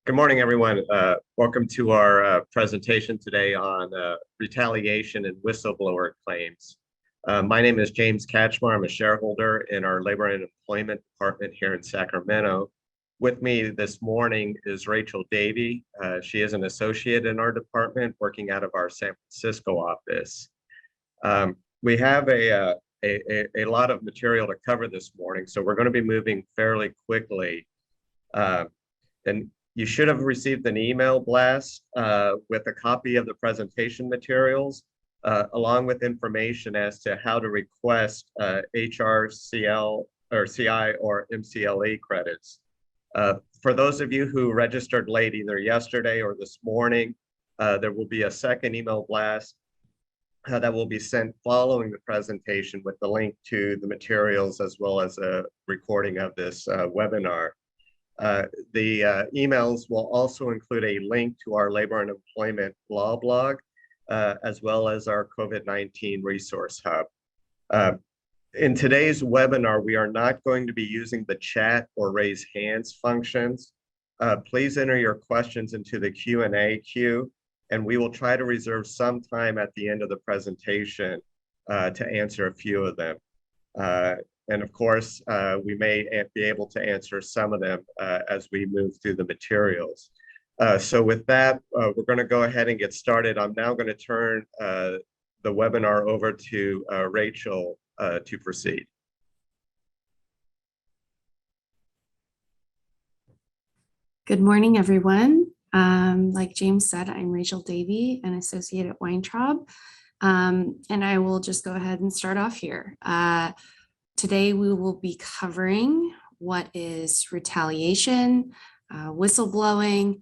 Good morning, everyone. Welcome to our presentation today on retaliation and whistleblower claims. My name is James Kachmar. I'm a shareholder in our Labor and Employment Department here in Sacramento. With me this morning is Rachel Davey. She is an associate in our department working out of our San Francisco office. We have a lot of material to cover this morning, so we're going to be moving fairly quickly. And you should have received an email blast with a copy of the presentation materials, along with information as to how to request HRCL or CI or MCLE credits. For those of you who registered late, either yesterday or this morning, there will be a second email blast that will be sent following the presentation with the link to the materials as well as a recording of this webinar. The emails will also include a link to our labor and employment law blog, as well as our COVID-19 resource hub. In today's webinar, we are not going to be using the chat or raise hands functions. Please enter your questions into the Q&A queue, and we will try to reserve some time at the end of the presentation to answer a few of them. And of course, we may be able to answer some of them as we move through the materials. So with that, we're going to go ahead and get started. I'm now going to turn the webinar over to Rachel to proceed. Good morning, everyone. Like James said, I'm Rachel Davey, an associate at Weintraub, and I will just go ahead and start off here. Today, we will be covering what is retaliation, whistleblowing,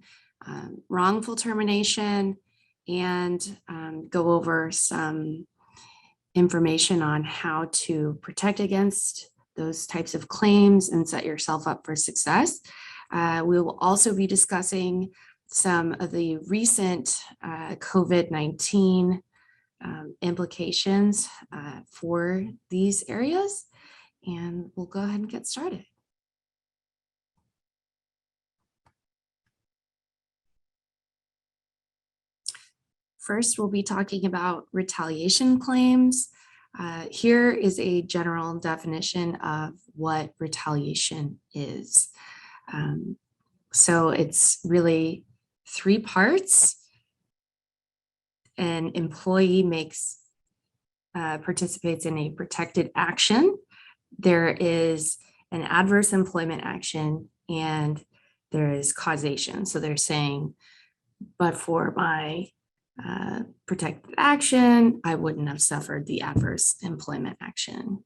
wrongful termination, and go over some information on how to protect against those types of claims and set yourself up for success. We will also be discussing some of the recent COVID-19 implications for these areas. And we'll go ahead and get started. First, we'll be talking about retaliation claims. Here is a general definition of what retaliation is. So it's really three parts. An employee participates in a protected action. There is an adverse employment action, and there is causation. So they're saying, but for my protected action, I wouldn't have suffered the adverse employment action.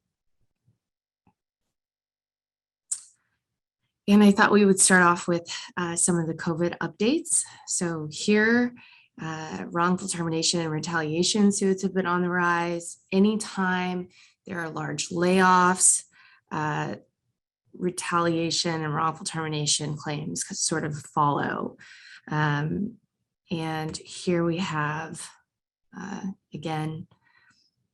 And I thought we would start off with some of the COVID updates. So here, wrongful termination and retaliation suits have been on the rise. Anytime there are large layoffs, retaliation and wrongful termination claims sort of follow. And here we have, again,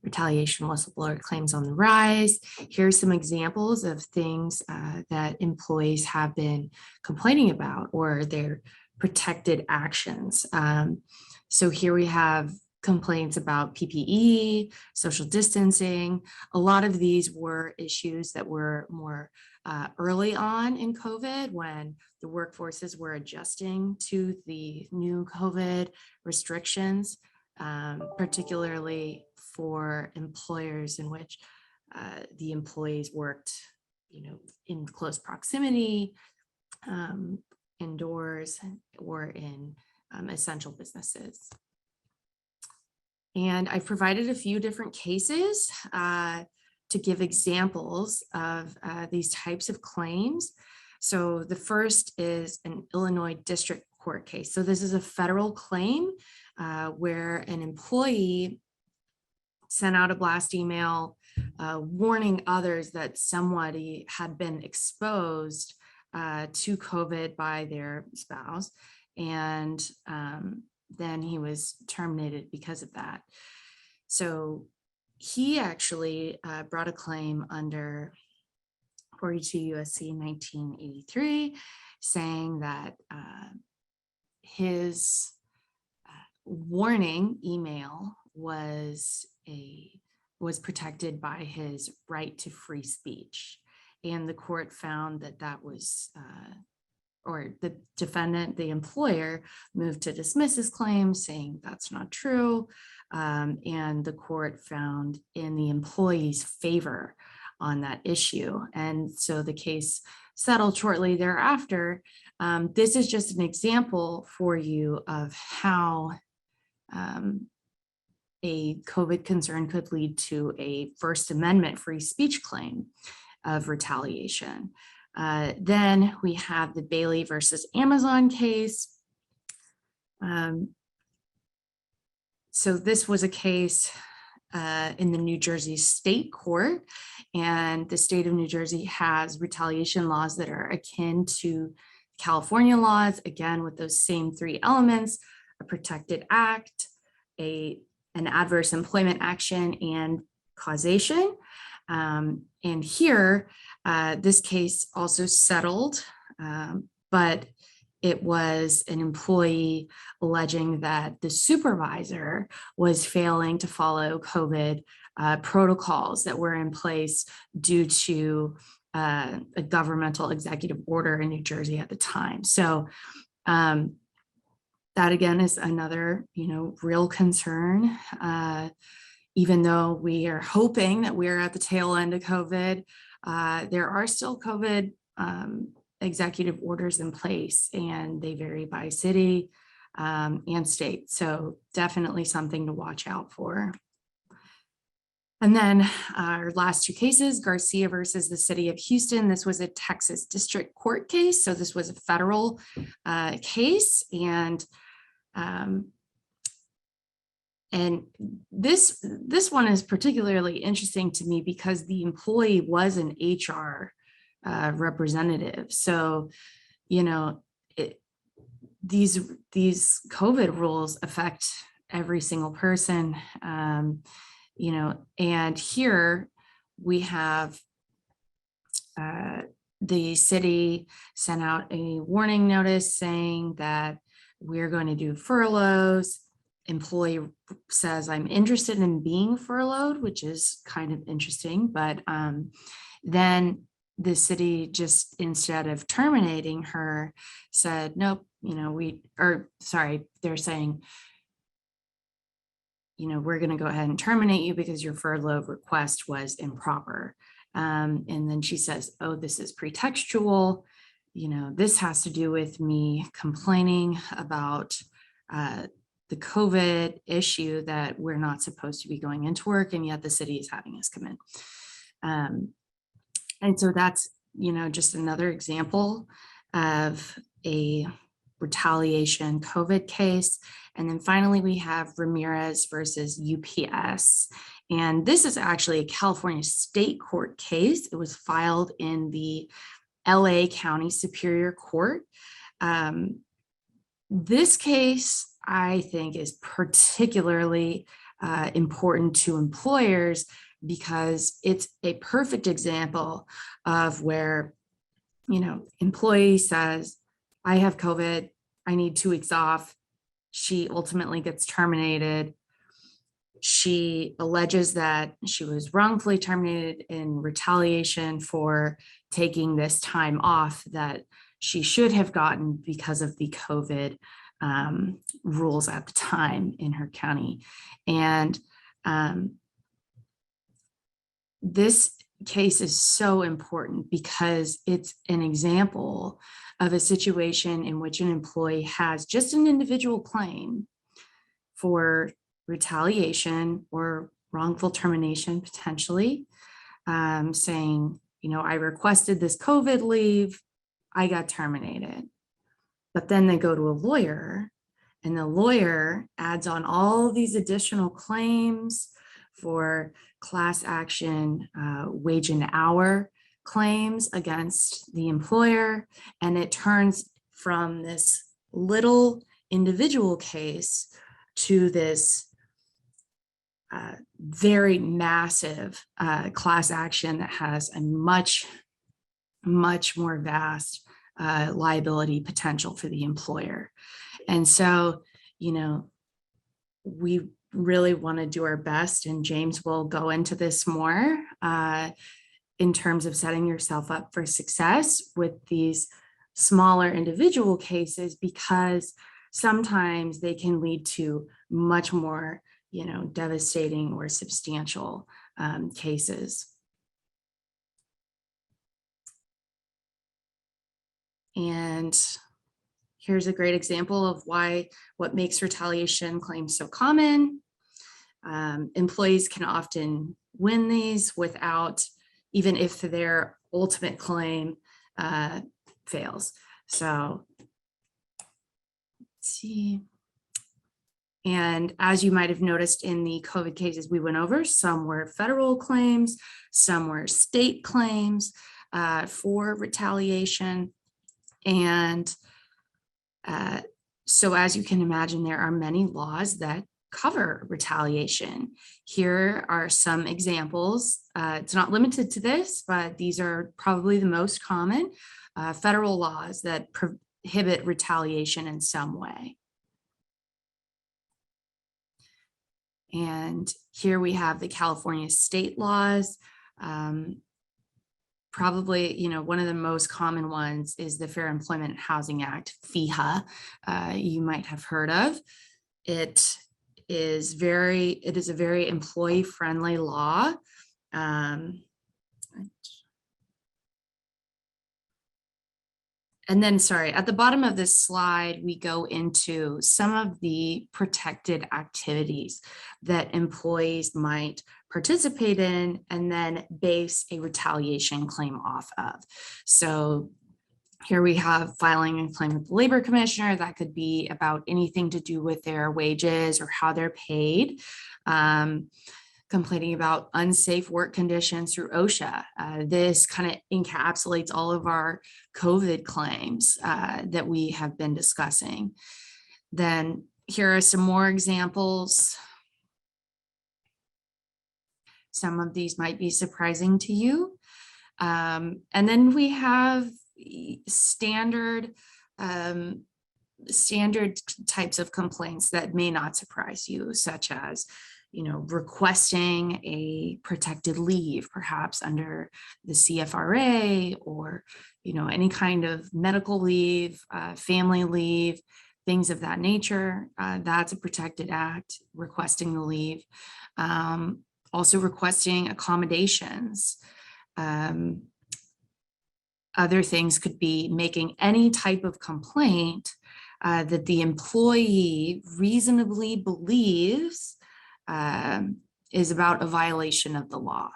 retaliation whistleblower claims on the rise. Here's some examples of things that employees have been complaining about or their protected actions. So here we have complaints about PPE, social distancing. A lot of these were issues that were more early on in COVID when the workforces were adjusting to the new COVID restrictions, particularly for employers in which the employees worked, in close proximity, indoors, or in essential businesses. And I've provided a few different cases to give examples of these types of claims. So the first is an Illinois district court case. So this is a federal claim where an employee sent out a blast email warning others that somebody had been exposed to COVID by their spouse. And then he was terminated because of that. So he actually brought a claim under 42 USC 1983, saying that his warning email was protected by his right to free speech. And the court found that that was, or the defendant, the employer, moved to dismiss his claim, saying that's not true. And the court found in the employee's favor on that issue. And so the case settled shortly thereafter. This is just an example for you of how a COVID concern could lead to a First Amendment free speech claim of retaliation. Then we have the Bailey versus Amazon case. So this was a case in the New Jersey State Court, and the state of New Jersey has retaliation laws that are akin to California laws, again, with those same three elements: a protected act, an adverse employment action, and causation. And here, this case also settled, but it was an employee alleging that the supervisor was failing to follow COVID protocols that were in place due to a governmental executive order in New Jersey at the time. So that again is another, real concern. Even though we are hoping that we're at the tail end of COVID, there are still COVID executive orders in place, and they vary by city and state. So definitely something to watch out for. And then our last two cases, Garcia versus the city of Houston. This was a Texas district court case. So this was a federal case. And this one is particularly interesting to me because the employee was an HR representative. So, these COVID rules affect every single person, and here we have the city sent out a warning notice saying that we're going to do furloughs. Employee says, I'm interested in being furloughed, which is kind of interesting, but then the city just, instead of terminating her, said, nope, they're saying, we're going to go ahead and terminate you because your furlough request was improper. And then she says, oh, this is pretextual. This has to do with me complaining about the COVID issue that we're not supposed to be going into work, and yet the city is having us come in. And so that's, just another example of a retaliation COVID case. And then finally, we have Ramirez versus UPS. And this is actually a California state court case. It was filed in the LA County Superior Court. This case, I think, is particularly important to employers because it's a perfect example of where, employee says, I have COVID, I need 2 weeks off. She ultimately gets terminated. She alleges that she was wrongfully terminated in retaliation for taking this time off that she should have gotten because of the COVID rules at the time in her county. And this case is so important because it's an example of a situation in which an employee has just an individual claim for retaliation or wrongful termination, potentially, saying, I requested this COVID leave, I got terminated. But then they go to a lawyer, and the lawyer adds on all these additional claims for class action wage and hour claims against the employer. And it turns from this little individual case to this very massive class action that has a much, much more vast liability potential for the employer. And so, we really want to do our best, and James will go into this more in terms of setting yourself up for success with these smaller individual cases, because sometimes they can lead to much more, devastating or substantial cases. And here's a great example of what makes retaliation claims so common. Employees can often win these without, even if their ultimate claim fails. So let's see. And as you might have noticed in the COVID cases we went over, some were federal claims, some were state claims for retaliation. And so as you can imagine, there are many laws that cover retaliation. Here are some examples. It's not limited to this, but these are probably the most common federal laws that prohibit retaliation in some way. And here we have the California state laws. Probably, one of the most common ones is the Fair Employment and Housing Act, FEHA, you might have heard of. It is a very employee-friendly law. And then, sorry, at the bottom of this slide, we go into some of the protected activities that employees might participate in and then base a retaliation claim off of. So here we have filing a claim with the labor commissioner. That could be about anything to do with their wages or how they're paid. Complaining about unsafe work conditions through OSHA. This kind of encapsulates all of our COVID claims that we have been discussing. Then here are some more examples. Some of these might be surprising to you. And then we have standard types of complaints that may not surprise you, such as requesting a protected leave, perhaps under the CFRA, or, any kind of medical leave, family leave, things of that nature. That's a protected act, requesting the leave. Also requesting accommodations. Other things could be making any type of complaint that the employee reasonably believes is about a violation of the law.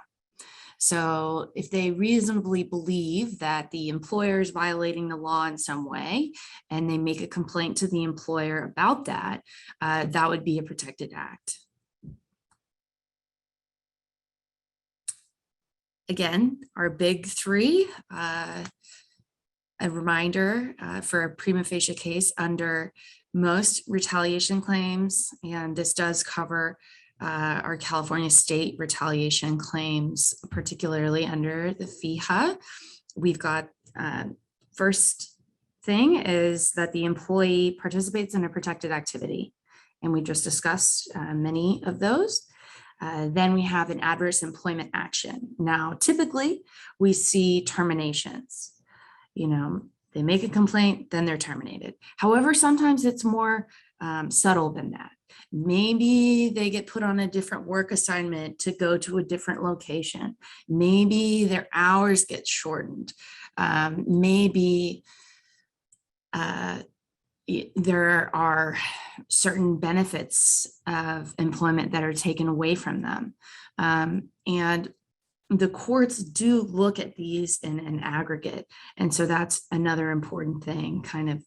So if they reasonably believe that the employer is violating the law in some way, and they make a complaint to the employer about that, that would be a protected act. Again, our big three, a reminder for a prima facie case under most retaliation claims, and this does cover our California state retaliation claims, particularly under the FEHA. We've got first thing is that the employee participates in a protected activity, and we just discussed many of those. Then we have an adverse employment action. Now, typically we see terminations. They make a complaint, then they're terminated. However, sometimes it's more subtle than that. Maybe they get put on a different work assignment to go to a different location. Maybe their hours get shortened. Maybe there are certain benefits of employment that are taken away from them. And the courts do look at these in an aggregate. And so that's another important thing, kind of,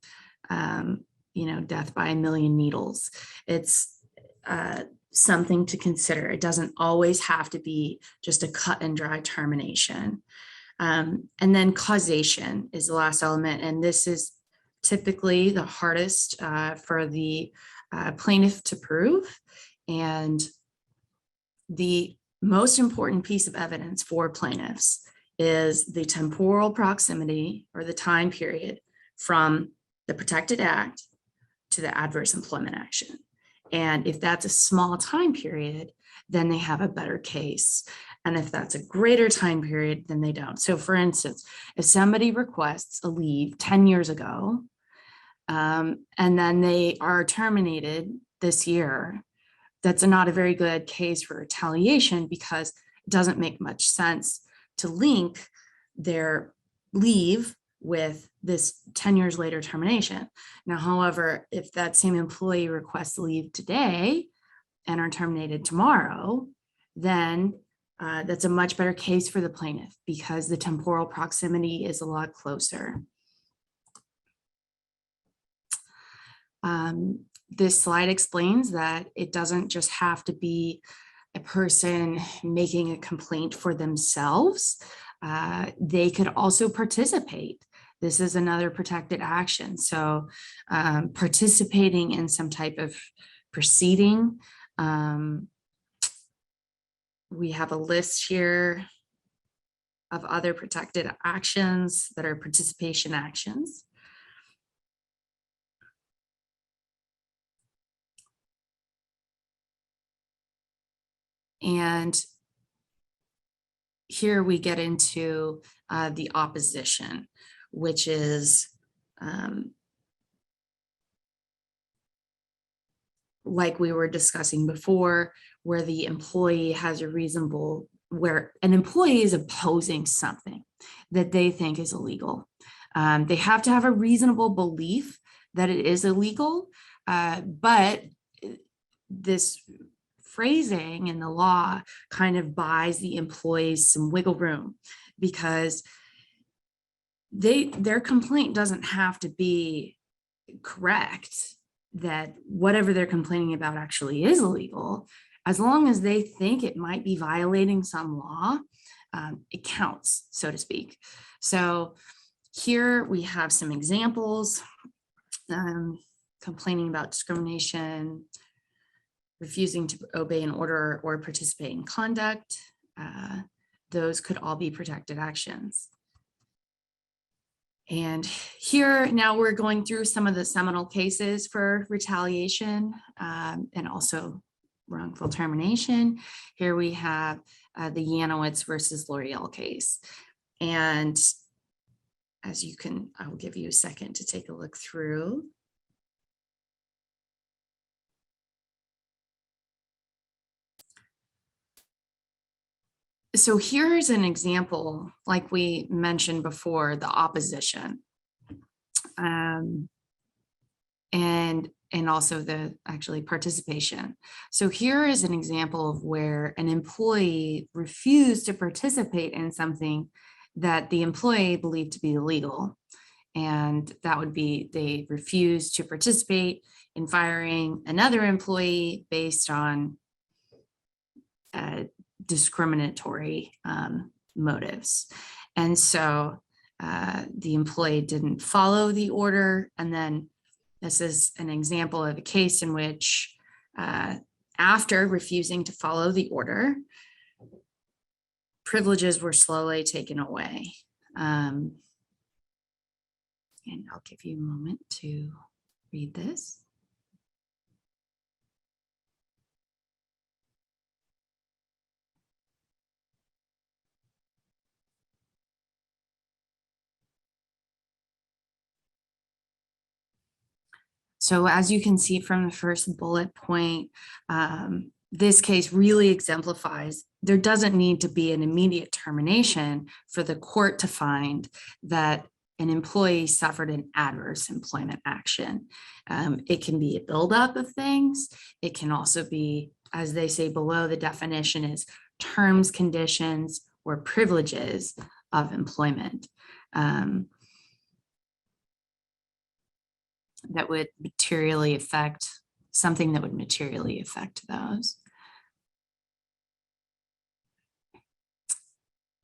death by a million needles. It's something to consider. It doesn't always have to be just a cut and dry termination. And then causation is the last element. And this is typically the hardest for the plaintiff to prove. And the most important piece of evidence for plaintiffs is the temporal proximity, or the time period, from the protected act to the adverse employment action. And if that's a small time period, then they have a better case. And if that's a greater time period, then they don't. So for instance, if somebody requests a leave 10 years ago, and then they are terminated this year, that's not a very good case for retaliation, because it doesn't make much sense to link their leave with this 10 years later termination. Now, however, if that same employee requests leave today and are terminated tomorrow, then that's a much better case for the plaintiff, because the temporal proximity is a lot closer. This slide explains that it doesn't just have to be a person making a complaint for themselves. They could also participate. This is another protected action. So participating in some type of proceeding. We have a list here of other protected actions that are participation actions. And here we get into the opposition, which is like we were discussing before, where the employee has a reasonable, where an employee is opposing something that they think is illegal. They have to have a reasonable belief that it is illegal, but this phrasing in the law kind of buys the employees some wiggle room, because their complaint doesn't have to be correct, that whatever they're complaining about actually is illegal. As long as they think it might be violating some law, it counts, so to speak. So here we have some examples. Complaining about discrimination, refusing to obey an order or participate in conduct. Those could all be protected actions. And here now we're going through some of the seminal cases for retaliation and also wrongful termination. Here we have the Yanowitz versus L'Oreal case. And as you can, I'll give you a second to take a look through. So here's an example, like we mentioned before, the opposition. And also the actually participation. So here is an example of where an employee refused to participate in something that the employee believed to be illegal. And that would be, they refused to participate in firing another employee based on discriminatory motives. And so the employee didn't follow the order. And then this is an example of a case in which after refusing to follow the order, privileges were slowly taken away. And I'll give you a moment to read this. So as you can see from the first bullet point, this case really exemplifies there doesn't need to be an immediate termination for the court to find that an employee suffered an adverse employment action. It can be a buildup of things. It can also be, as they say below, the definition is terms, conditions, or privileges of employment. That would materially affect something that would materially affect those.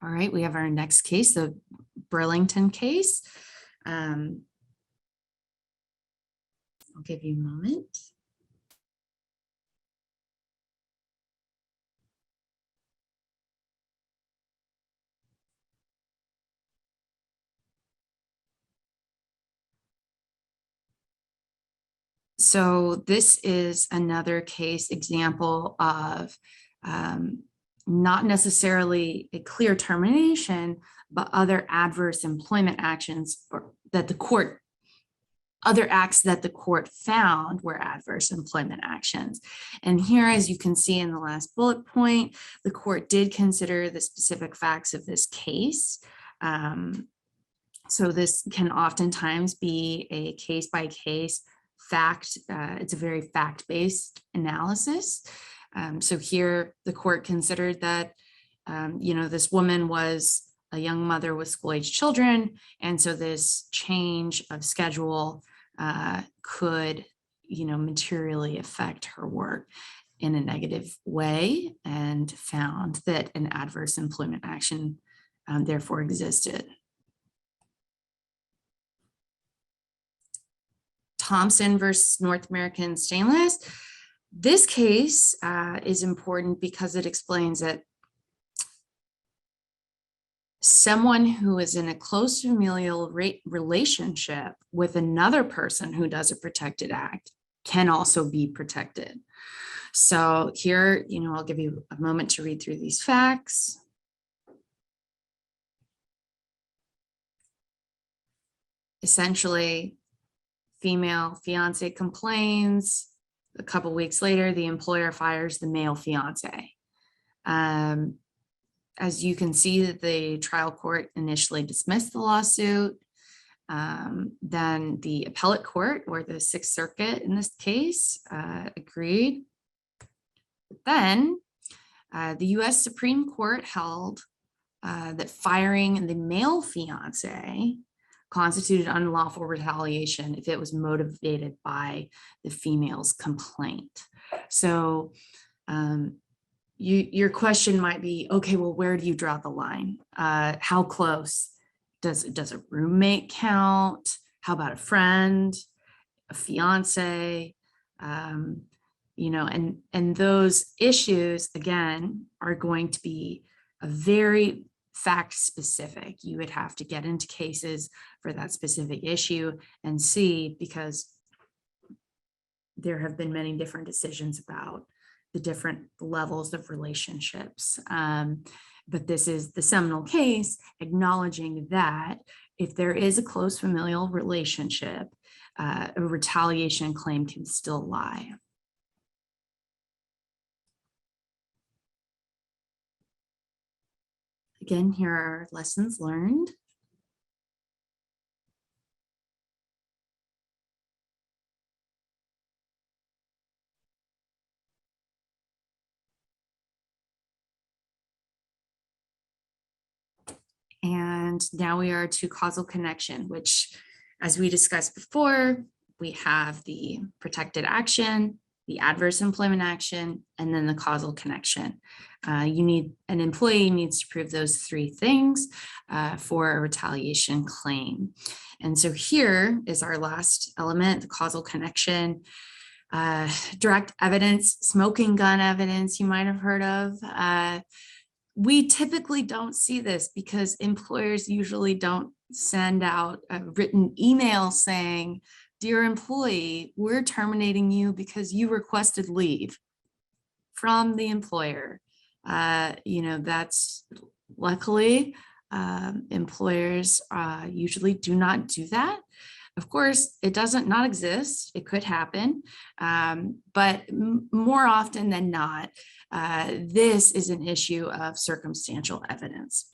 All right, we have our next case, the Burlington case. I'll give you a moment. So this is another case example of not necessarily a clear termination, but other adverse employment actions that the court, other acts that the court found were adverse employment actions. And here, as you can see in the last bullet point, the court did consider the specific facts of this case. So this can oftentimes be a case by case fact. It's a very fact-based analysis. So here the court considered that, this woman was a young mother with school-age children. And so this change of schedule could, materially affect her work in a negative way, and found that an adverse employment action therefore existed. Thompson versus North American Stainless. This case is important because it explains that someone who is in a close familial relationship with another person who does a protected act can also be protected. So here, I'll give you a moment to read through these facts. Essentially, female fiance complains. A couple weeks later, the employer fires the male fiance. As you can see, that the trial court initially dismissed the lawsuit. Then the appellate court, or the Sixth Circuit in this case, agreed. Then the US Supreme Court held that firing the male fiance constituted unlawful retaliation if it was motivated by the female's complaint. So your question might be, okay, well, where do you draw the line? How close? Does a roommate count? How about a friend, a fiance? And those issues, again, are going to be a very fact specific. You would have to get into cases for that specific issue and see, because there have been many different decisions about the different levels of relationships. But this is the seminal case acknowledging that if there is a close familial relationship, a retaliation claim can still lie. Again, here are lessons learned. And now we are to causal connection, which, as we discussed before, we have the protected action, the adverse employment action, and then the causal connection. An employee needs to prove those three things for a retaliation claim. And so here is our last element, the causal connection. Direct evidence, smoking gun evidence you might have heard of. We typically don't see this because employers usually don't send out a written email saying, "Dear employee, we're terminating you because you requested leave," from the employer. That's luckily employers usually do not do that. Of course, it doesn't not exist. It could happen, but more often than not, this is an issue of circumstantial evidence.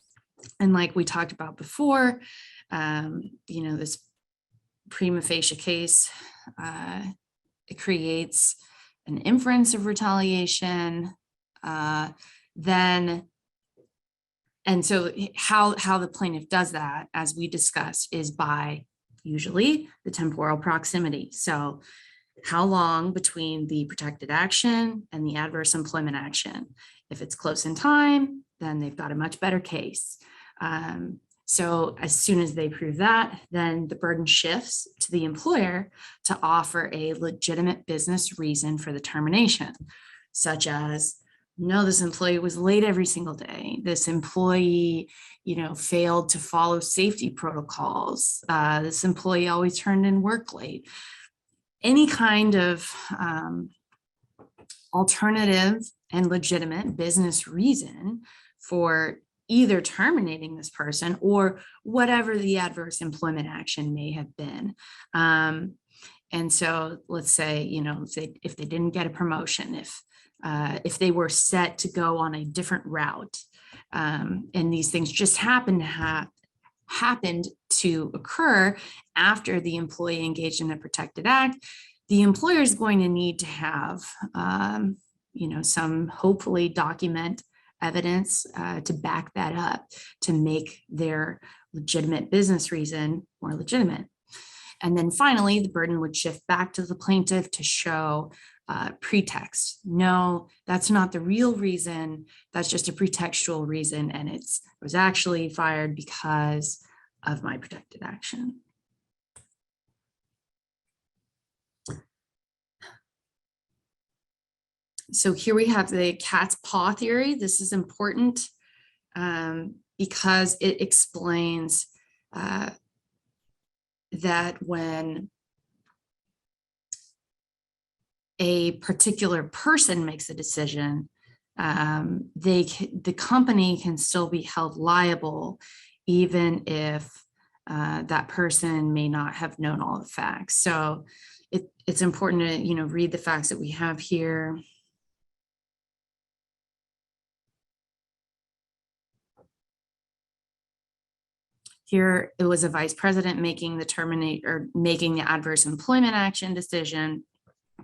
And like we talked about before, this prima facie case, it creates an inference of retaliation. And so how the plaintiff does that, as we discussed, is by usually the temporal proximity. So how long between the protected action and the adverse employment action? If it's close in time, then they've got a much better case. So as soon as they prove that, then the burden shifts to the employer to offer a legitimate business reason for the termination, such as, no, this employee was late every single day. This employee, failed to follow safety protocols. This employee always turned in work late. any kind of alternative and legitimate business reason for either terminating this person or whatever the adverse employment action may have been. And so let's say, if they didn't get a promotion, if they were set to go on a different route, and these things just happened to occur after the employee engaged in a protected act, the employer is going to need to have, some hopefully document evidence to back that up, to make their legitimate business reason more legitimate. And then finally, the burden would shift back to the plaintiff to show pretext. No, that's not the real reason. That's just a pretextual reason. And it was actually fired because of my protected action. So here we have the cat's paw theory. This is important because it explains that when a particular person makes a decision, the company can still be held liable, even if that person may not have known all the facts. So it's important to read the facts that we have here. Here, it was a vice president making the adverse employment action decision.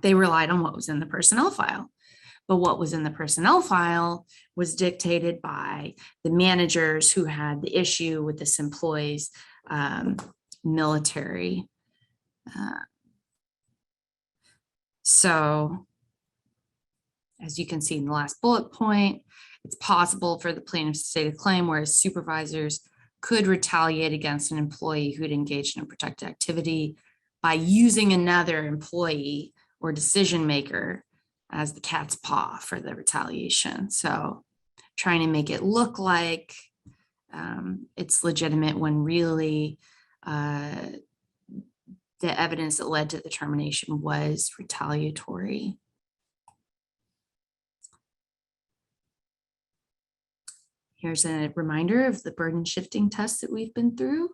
They relied on what was in the personnel file. But what was in the personnel file was dictated by the managers who had the issue with this employee's military. So, as you can see in the last bullet point, it's possible for the plaintiff to state a claim where his supervisors could retaliate against an employee who'd engaged in a protected activity by using another employee or decision maker as the cat's paw for the retaliation. So trying to make it look like it's legitimate when really the evidence that led to the termination was retaliatory. Here's a reminder of the burden shifting test that we've been through.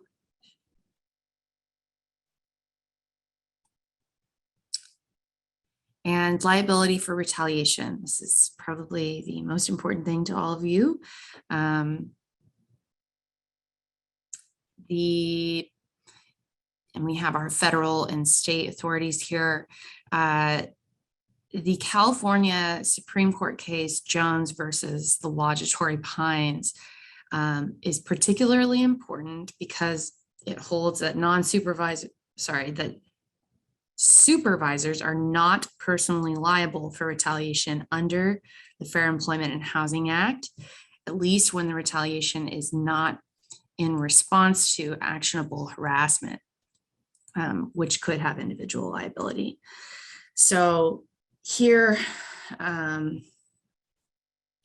And liability for retaliation. This is probably the most important thing to all of you. And we have our federal and state authorities here. The California Supreme Court case, Jones versus the Lodgetory Pines, is particularly important because it holds that supervisors are not personally liable for retaliation under the Fair Employment and Housing Act, at least when the retaliation is not in response to actionable harassment, which could have individual liability. So here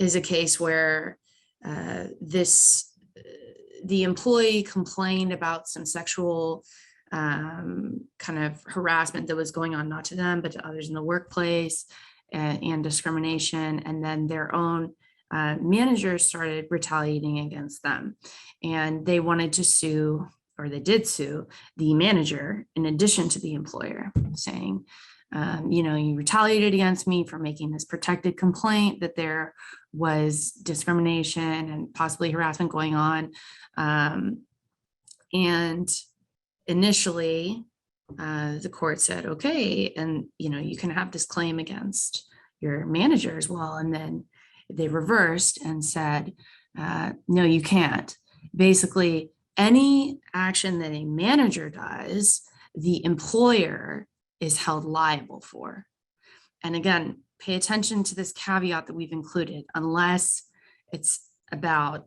is a case where the employee complained about some sexual kind of harassment that was going on, not to them, but to others in the workplace, and discrimination. And then their own managers started retaliating against them. And they wanted to sue, or they did sue, the manager in addition to the employer, saying, you retaliated against me for making this protected complaint that there was discrimination and possibly harassment going on. And initially, the court said, okay, and you can have this claim against your manager as well. And then they reversed and said, no, you can't. Basically, any action that a manager does, the employer is held liable for. And again, pay attention to this caveat that we've included, unless it's about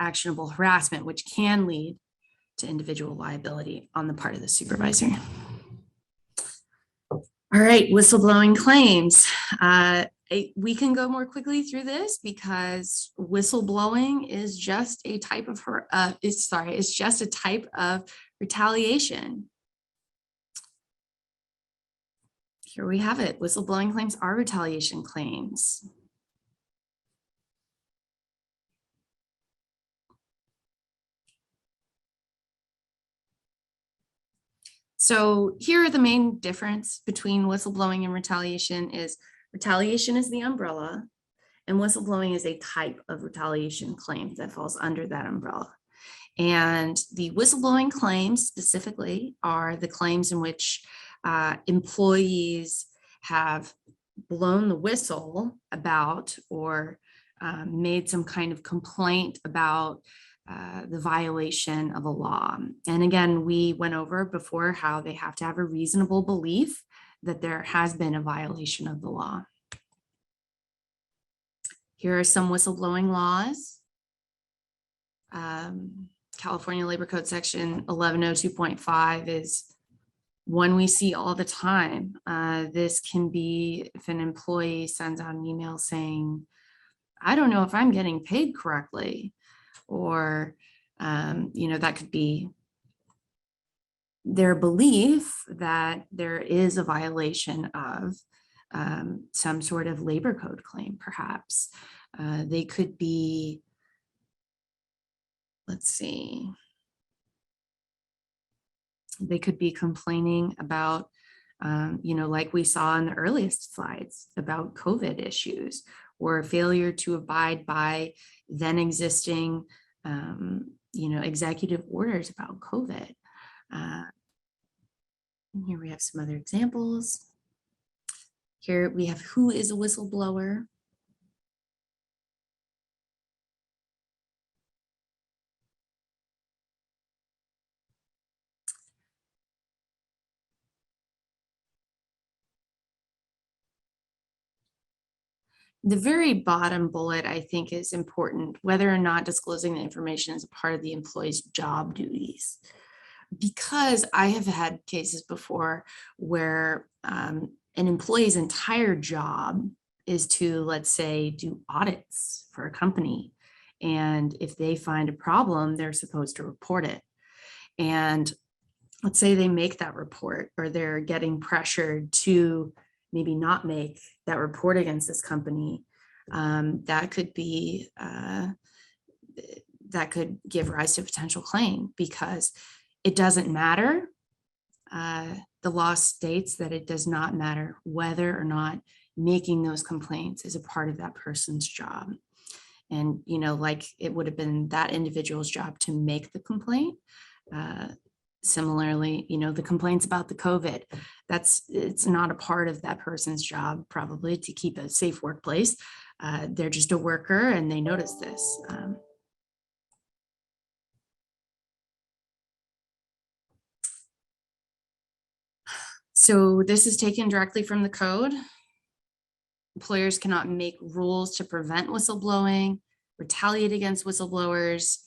actionable harassment, which can lead to individual liability on the part of the supervisor. All right, whistleblowing claims. We can go more quickly through this because whistleblowing is just a type of retaliation. here we have it. Whistleblowing claims are retaliation claims. So here are the main difference between whistleblowing and retaliation is the umbrella and whistleblowing is a type of retaliation claim that falls under that umbrella. And the whistleblowing claims specifically are the claims in which employees have blown the whistle about or made some kind of complaint about the violation of a law. And again, we went over before how they have to have a reasonable belief that there has been a violation of the law. Here are some whistleblowing laws. California Labor Code section 1102.5 is one we see all the time. This can be if an employee sends out an email saying, I don't know if I'm getting paid correctly, or, that could be their belief that there is a violation of some sort of labor code claim, perhaps. They could be, let's see, they could be complaining about, like we saw in the earliest slides about COVID issues or failure to abide by then existing, executive orders about COVID. And here we have some other examples. Here we have who is a whistleblower. The very bottom bullet, I think, is important, whether or not disclosing the information is a part of the employee's job duties. Because I have had cases before where an employee's entire job is to, let's say, do audits for a company. And if they find a problem, they're supposed to report it. And let's say they make that report, or they're getting pressured to maybe not make that report against this company. That could be, that could give rise to a potential claim because it doesn't matter. The law states that it does not matter whether or not making those complaints is a part of that person's job. And, like it would have been that individual's job to make the complaint. Similarly, the complaints about the COVID, it's not a part of that person's job probably to keep a safe workplace. They're just a worker and they notice this. So this is taken directly from the code. Employers cannot make rules to prevent whistleblowing, retaliate against whistleblowers,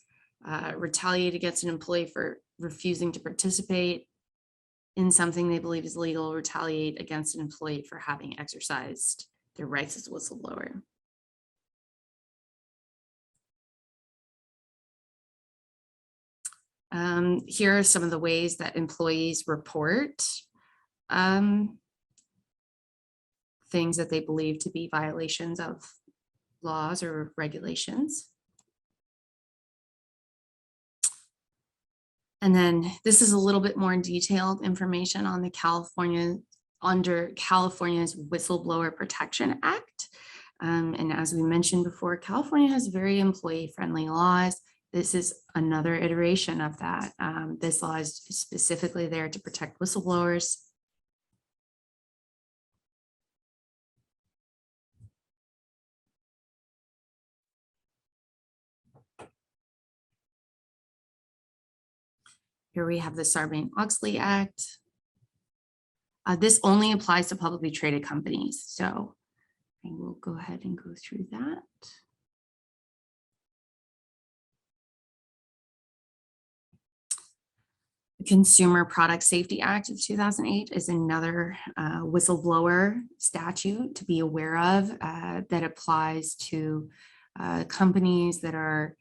retaliate against an employee for refusing to participate in something they believe is legal, retaliate against an employee for having exercised their rights as a whistleblower. Here are some of the ways that employees report things that they believe to be violations of laws or regulations. And then this is a little bit more detailed information on the under California's Whistleblower Protection Act. And as we mentioned before, California has very employee-friendly laws. This is another iteration of that. This law is specifically there to protect whistleblowers. Here we have the Sarbanes-Oxley Act. This only applies to publicly traded companies. So I will go ahead and go through that. The Consumer Product Safety Act of 2008 is another whistleblower statute to be aware of that applies to companies that are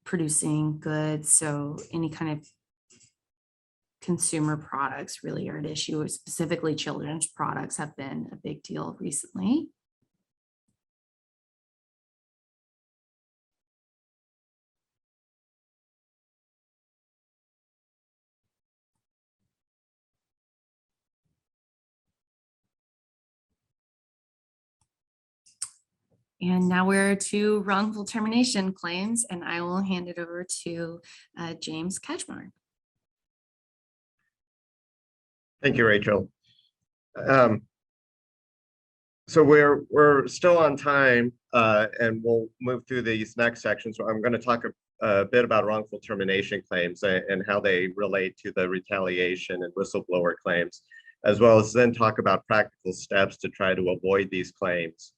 producing goods. So any kind of consumer products really are at issue, specifically children's products have been a big deal recently. And now we're to wrongful termination claims, and I will hand it over to James Kachmar. Thank you, Rachel. So we're still on time, and we'll move through these next sections. So I'm going to talk a bit about wrongful termination claims and how they relate to the retaliation and whistleblower claims, as well as then talk about practical steps to try to avoid these claims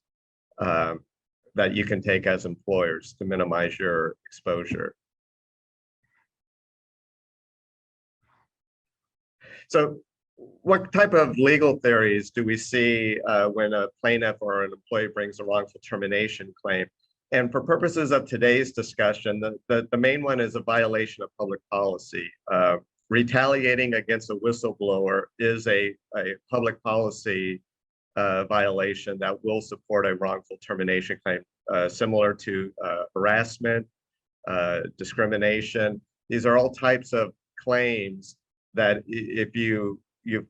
that you can take as employers to minimize your exposure. So what type of legal theories do we see when a plaintiff or an employee brings a wrongful termination claim? And for purposes of today's discussion, the main one is a violation of public policy. Retaliating against a whistleblower is a public policy violation that will support a wrongful termination claim, similar to harassment, discrimination. These are all types of claims that if you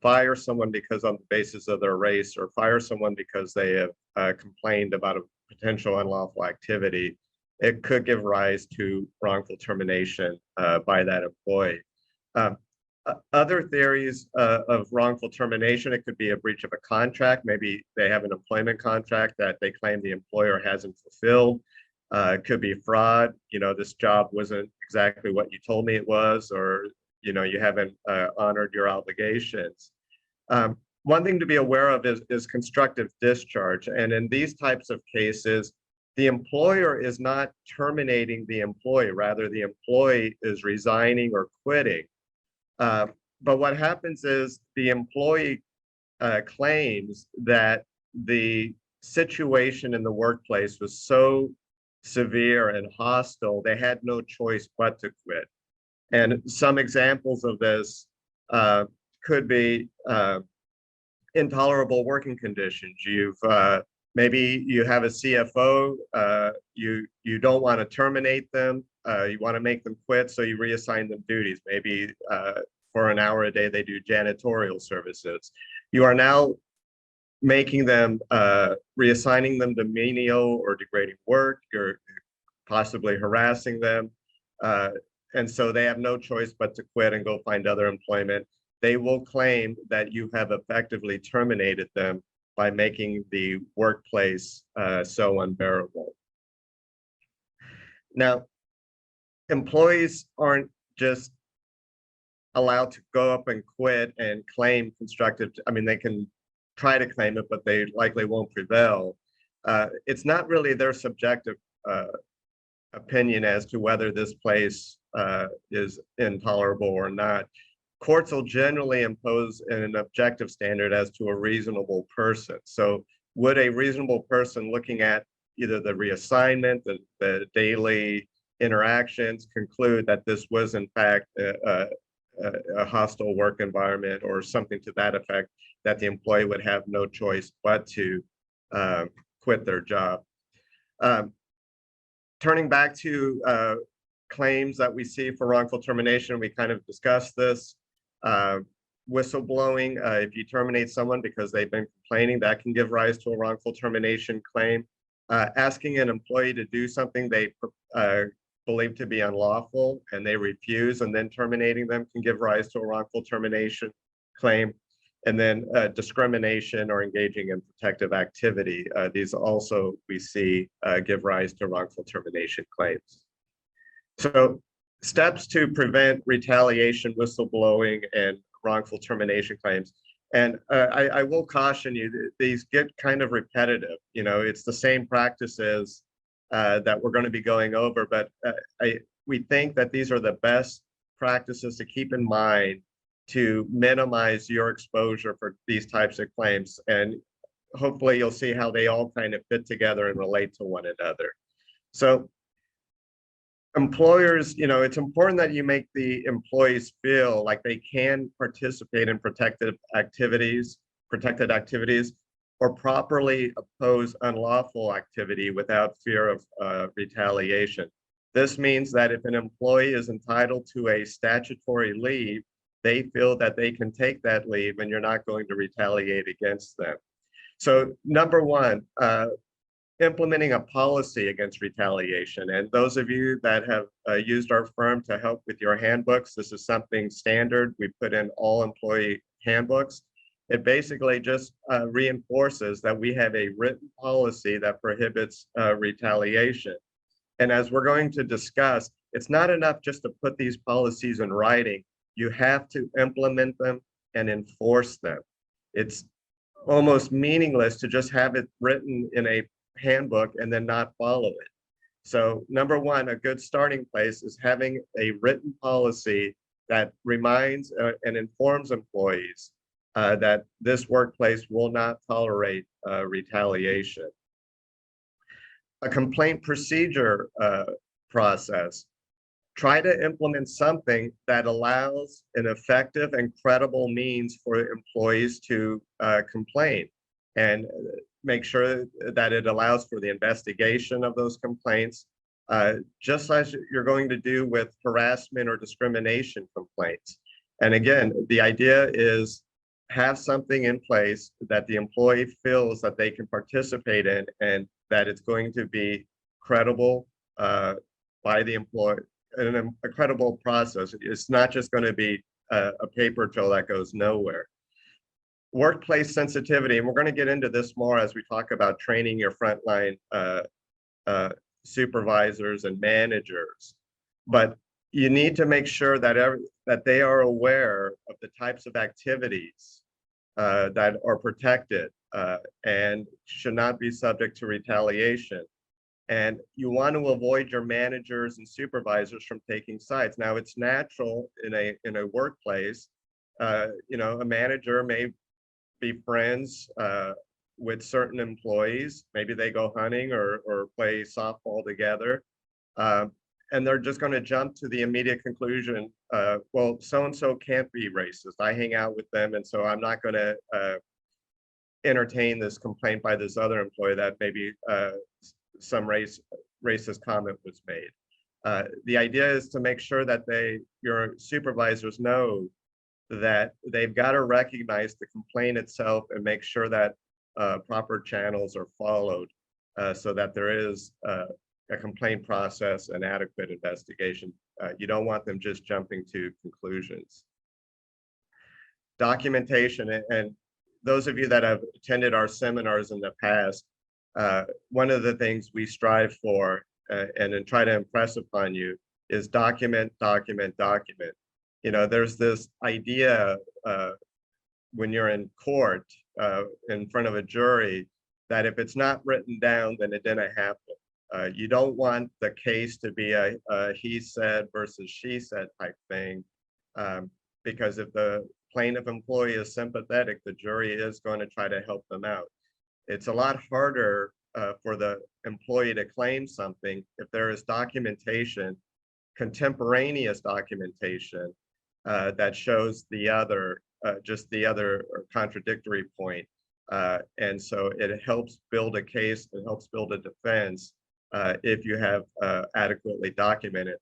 fire someone because on the basis of their race, or fire someone because they have complained about a potential unlawful activity, it could give rise to wrongful termination by that employee. Other theories of wrongful termination, it could be a breach of a contract. Maybe they have an employment contract that they claim the employer hasn't fulfilled. It could be fraud. You know, this job wasn't exactly what you told me it was, or you know, you haven't honored your obligations. One thing to be aware of is constructive discharge. And in these types of cases, the employer is not terminating the employee, rather the employee is resigning or quitting. But what happens is the employee claims that the situation in the workplace was so severe and hostile, they had no choice but to quit. And some examples of this could be intolerable working conditions. Maybe you have a CFO, you don't want to terminate them, you want to make them quit, so you reassign them duties. Maybe for an hour a day they do janitorial services. You are now making them, reassigning them to menial or degrading work. You're possibly harassing them. And so they have no choice but to quit and go find other employment. They will claim that you have effectively terminated them by making the workplace so unbearable. Now, employees aren't just allowed to go up and quit and claim constructive. I mean, they can try to claim it, but they likely won't prevail. It's not really their subjective opinion as to whether this place is intolerable or not. Courts will generally impose an objective standard as to a reasonable person. So would a reasonable person looking at either the reassignment, the daily interactions, conclude that this was in fact a hostile work environment or something to that effect, that the employee would have no choice but to quit their job? Turning back to claims that we see for wrongful termination, we kind of discussed this. Whistleblowing, if you terminate someone because they've been complaining, that can give rise to a wrongful termination claim. Asking an employee to do something they believe to be unlawful and they refuse, and then terminating them can give rise to a wrongful termination claim. And then discrimination or engaging in protective activity. These also we see give rise to wrongful termination claims. So steps to prevent retaliation, whistleblowing, and wrongful termination claims. And I will caution you, these get kind of repetitive. You know, it's the same practices that we're going to be going over, but we think that these are the best practices to keep in mind to minimize your exposure for these types of claims. And hopefully you'll see how they all kind of fit together and relate to one another. So employers, it's important that you make the employees feel like they can participate in protected activities, or properly oppose unlawful activity without fear of retaliation. This means that if an employee is entitled to a statutory leave, they feel that they can take that leave and you're not going to retaliate against them. So number one, implementing a policy against retaliation. And those of you that have used our firm to help with your handbooks, this is something standard. We put in all employee handbooks. It basically just reinforces that we have a written policy that prohibits retaliation. And as we're going to discuss, it's not enough just to put these policies in writing. You have to implement them and enforce them. It's almost meaningless to just have it written in a handbook and then not follow it. So number one, a good starting place is having a written policy that reminds and informs employees that this workplace will not tolerate retaliation. A complaint procedure process. Try to implement something that allows an effective and credible means for employees to complain, and make sure that it allows for the investigation of those complaints, just as you're going to do with harassment or discrimination complaints. And again, the idea is have something in place that the employee feels that they can participate in, and that it's going to be credible by the employee, in a credible process. It's not just going to be a paper trail that goes nowhere. Workplace sensitivity, and we're going to get into this more as we talk about training your frontline supervisors and managers. But you need to make sure that that they are aware of the types of activities that are protected and should not be subject to retaliation. And you want to avoid your managers and supervisors from taking sides. Now, it's natural in a workplace. A manager may be friends with certain employees. Maybe they go hunting or play softball together. And they're just going to jump to the immediate conclusion, well, so-and-so can't be racist. I hang out with them, and so I'm not going to entertain this complaint by this other employee that maybe some racist comment was made. The idea is to make sure that your supervisors know that they've got to recognize the complaint itself and make sure that proper channels are followed so that there is a complaint process and adequate investigation. You don't want them just jumping to conclusions. Documentation, and those of you that have attended our seminars in the past, one of the things we strive for and then try to impress upon you is document, document, document. There's this idea when you're in court in front of a jury that if it's not written down, then it didn't happen. You don't want the case to be a he said versus she said type thing, because if the plaintiff employee is sympathetic, the jury is going to try to help them out. It's a lot harder for the employee to claim something if there is documentation, contemporaneous documentation that shows the other, just the other contradictory point. And so it helps build a case, it helps build a defense if you have adequately documented.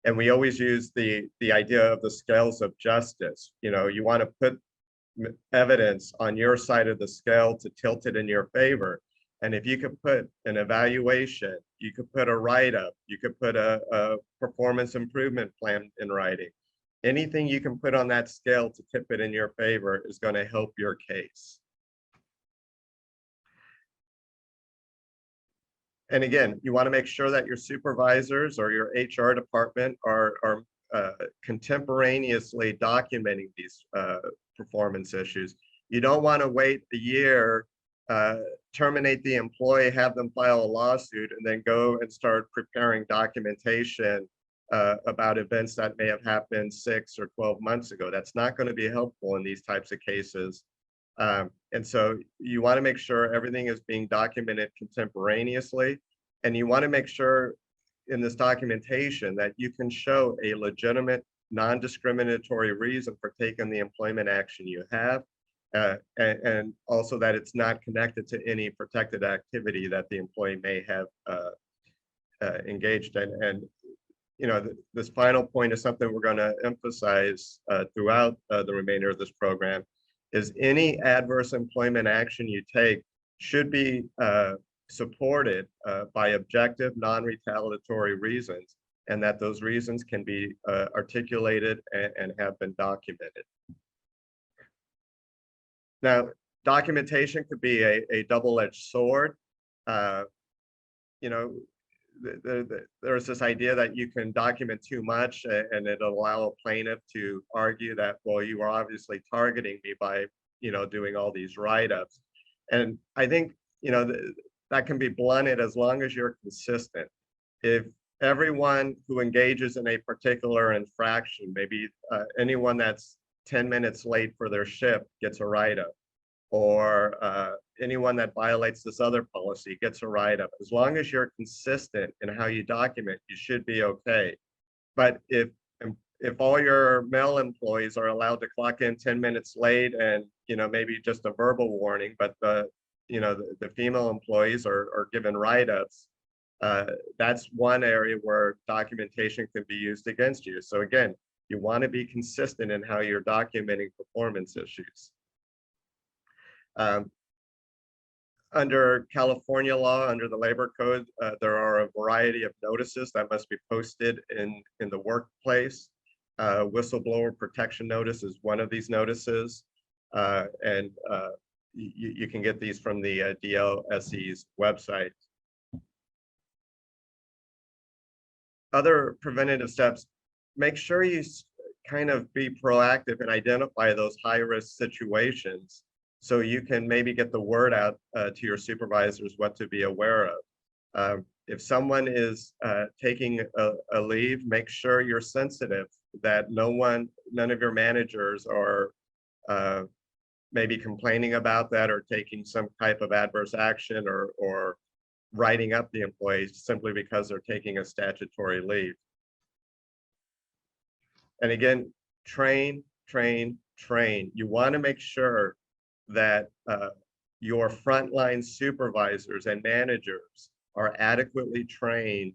And we always use the idea of the scales of justice. You want to put evidence on your side of the scale to tilt it in your favor. And if you could put an evaluation, you could put a write-up, you could put a performance improvement plan in writing. Anything you can put on that scale to tip it in your favor is going to help your case. And again, you want to make sure that your supervisors or your HR department are contemporaneously documenting these performance issues. You don't want to wait a year, terminate the employee, have them file a lawsuit, and then go and start preparing documentation about events that may have happened 6 or 12 months ago. That's not going to be helpful in these types of cases. And so you want to make sure everything is being documented contemporaneously, and you want to make sure in this documentation that you can show a legitimate non-discriminatory reason for taking the employment action you have, and also that it's not connected to any protected activity that the employee may have engaged in. And this final point is something we're going to emphasize throughout the remainder of this program, is any adverse employment action you take should be supported by objective, non-retaliatory reasons, and that those reasons can be articulated and have been documented. Now, documentation could be a double-edged sword. There's this idea that you can document too much and it'll allow a plaintiff to argue that, well, you are obviously targeting me by, doing all these write-ups. And I think, that can be blunted as long as you're consistent. If everyone who engages in a particular infraction, maybe anyone that's 10 minutes late for their shift gets a write-up, or anyone that violates this other policy gets a write-up. As long as you're consistent in how you document, you should be okay. But if all your male employees are allowed to clock in 10 minutes late and maybe just a verbal warning, but the female employees are given write-ups, that's one area where documentation can be used against you. So again, you want to be consistent in how you're documenting performance issues. Under California law, under the labor code, there are a variety of notices that must be posted in the workplace. Whistleblower protection notice is one of these notices, and you can get these from the DLSE's website. Other preventative steps, make sure you kind of be proactive and identify those high-risk situations so you can maybe get the word out to your supervisors what to be aware of. If someone is taking a leave, make sure you're sensitive that none of your managers are maybe complaining about that or taking some type of adverse action or writing up the employees simply because they're taking a statutory leave. And again, train. You want to make sure that your frontline supervisors and managers are adequately trained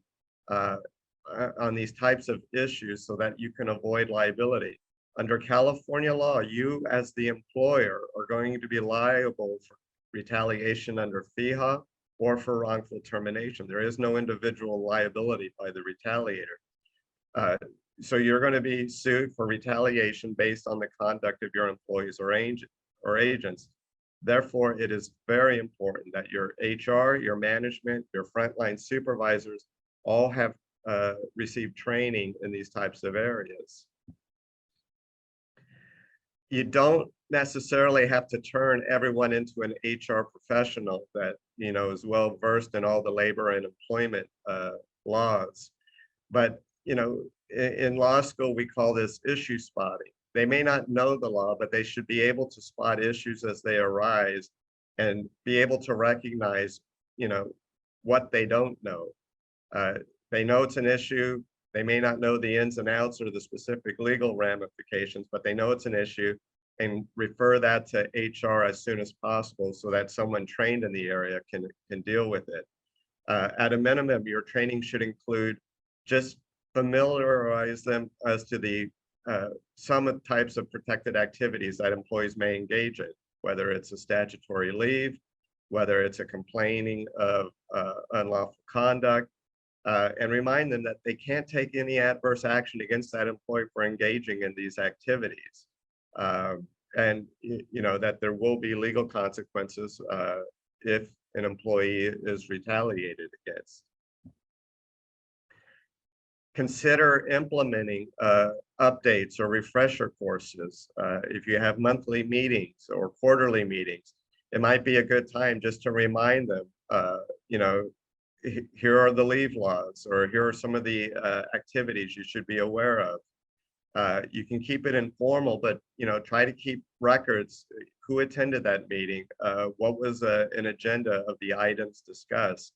on these types of issues so that you can avoid liability. Under California law, you as the employer are going to be liable for retaliation under FEHA or for wrongful termination. There is no individual liability by the retaliator. So you're going to be sued for retaliation based on the conduct of your employees or agents. Therefore, it is very important that your HR, your management, your frontline supervisors all have received training in these types of areas. You don't necessarily have to turn everyone into an HR professional that is well versed in all the labor and employment laws. But in law school, we call this issue spotting. They may not know the law, but they should be able to spot issues as they arise and be able to recognize, what they don't know. They know it's an issue. They may not know the ins and outs or the specific legal ramifications, but they know it's an issue and refer that to HR as soon as possible so that someone trained in the area can deal with it. At a minimum, your training should include just familiarize them as to the some types of protected activities that employees may engage in, whether it's a statutory leave, whether it's a complaining of unlawful conduct, and remind them that they can't take any adverse action against that employee for engaging in these activities. And that there will be legal consequences if an employee is retaliated against. Consider implementing updates or refresher courses. If you have monthly meetings or quarterly meetings, it might be a good time just to remind them, here are the leave laws, or here are some of the activities you should be aware of. You can keep it informal, but try to keep records. Who attended that meeting? What was an agenda of the items discussed?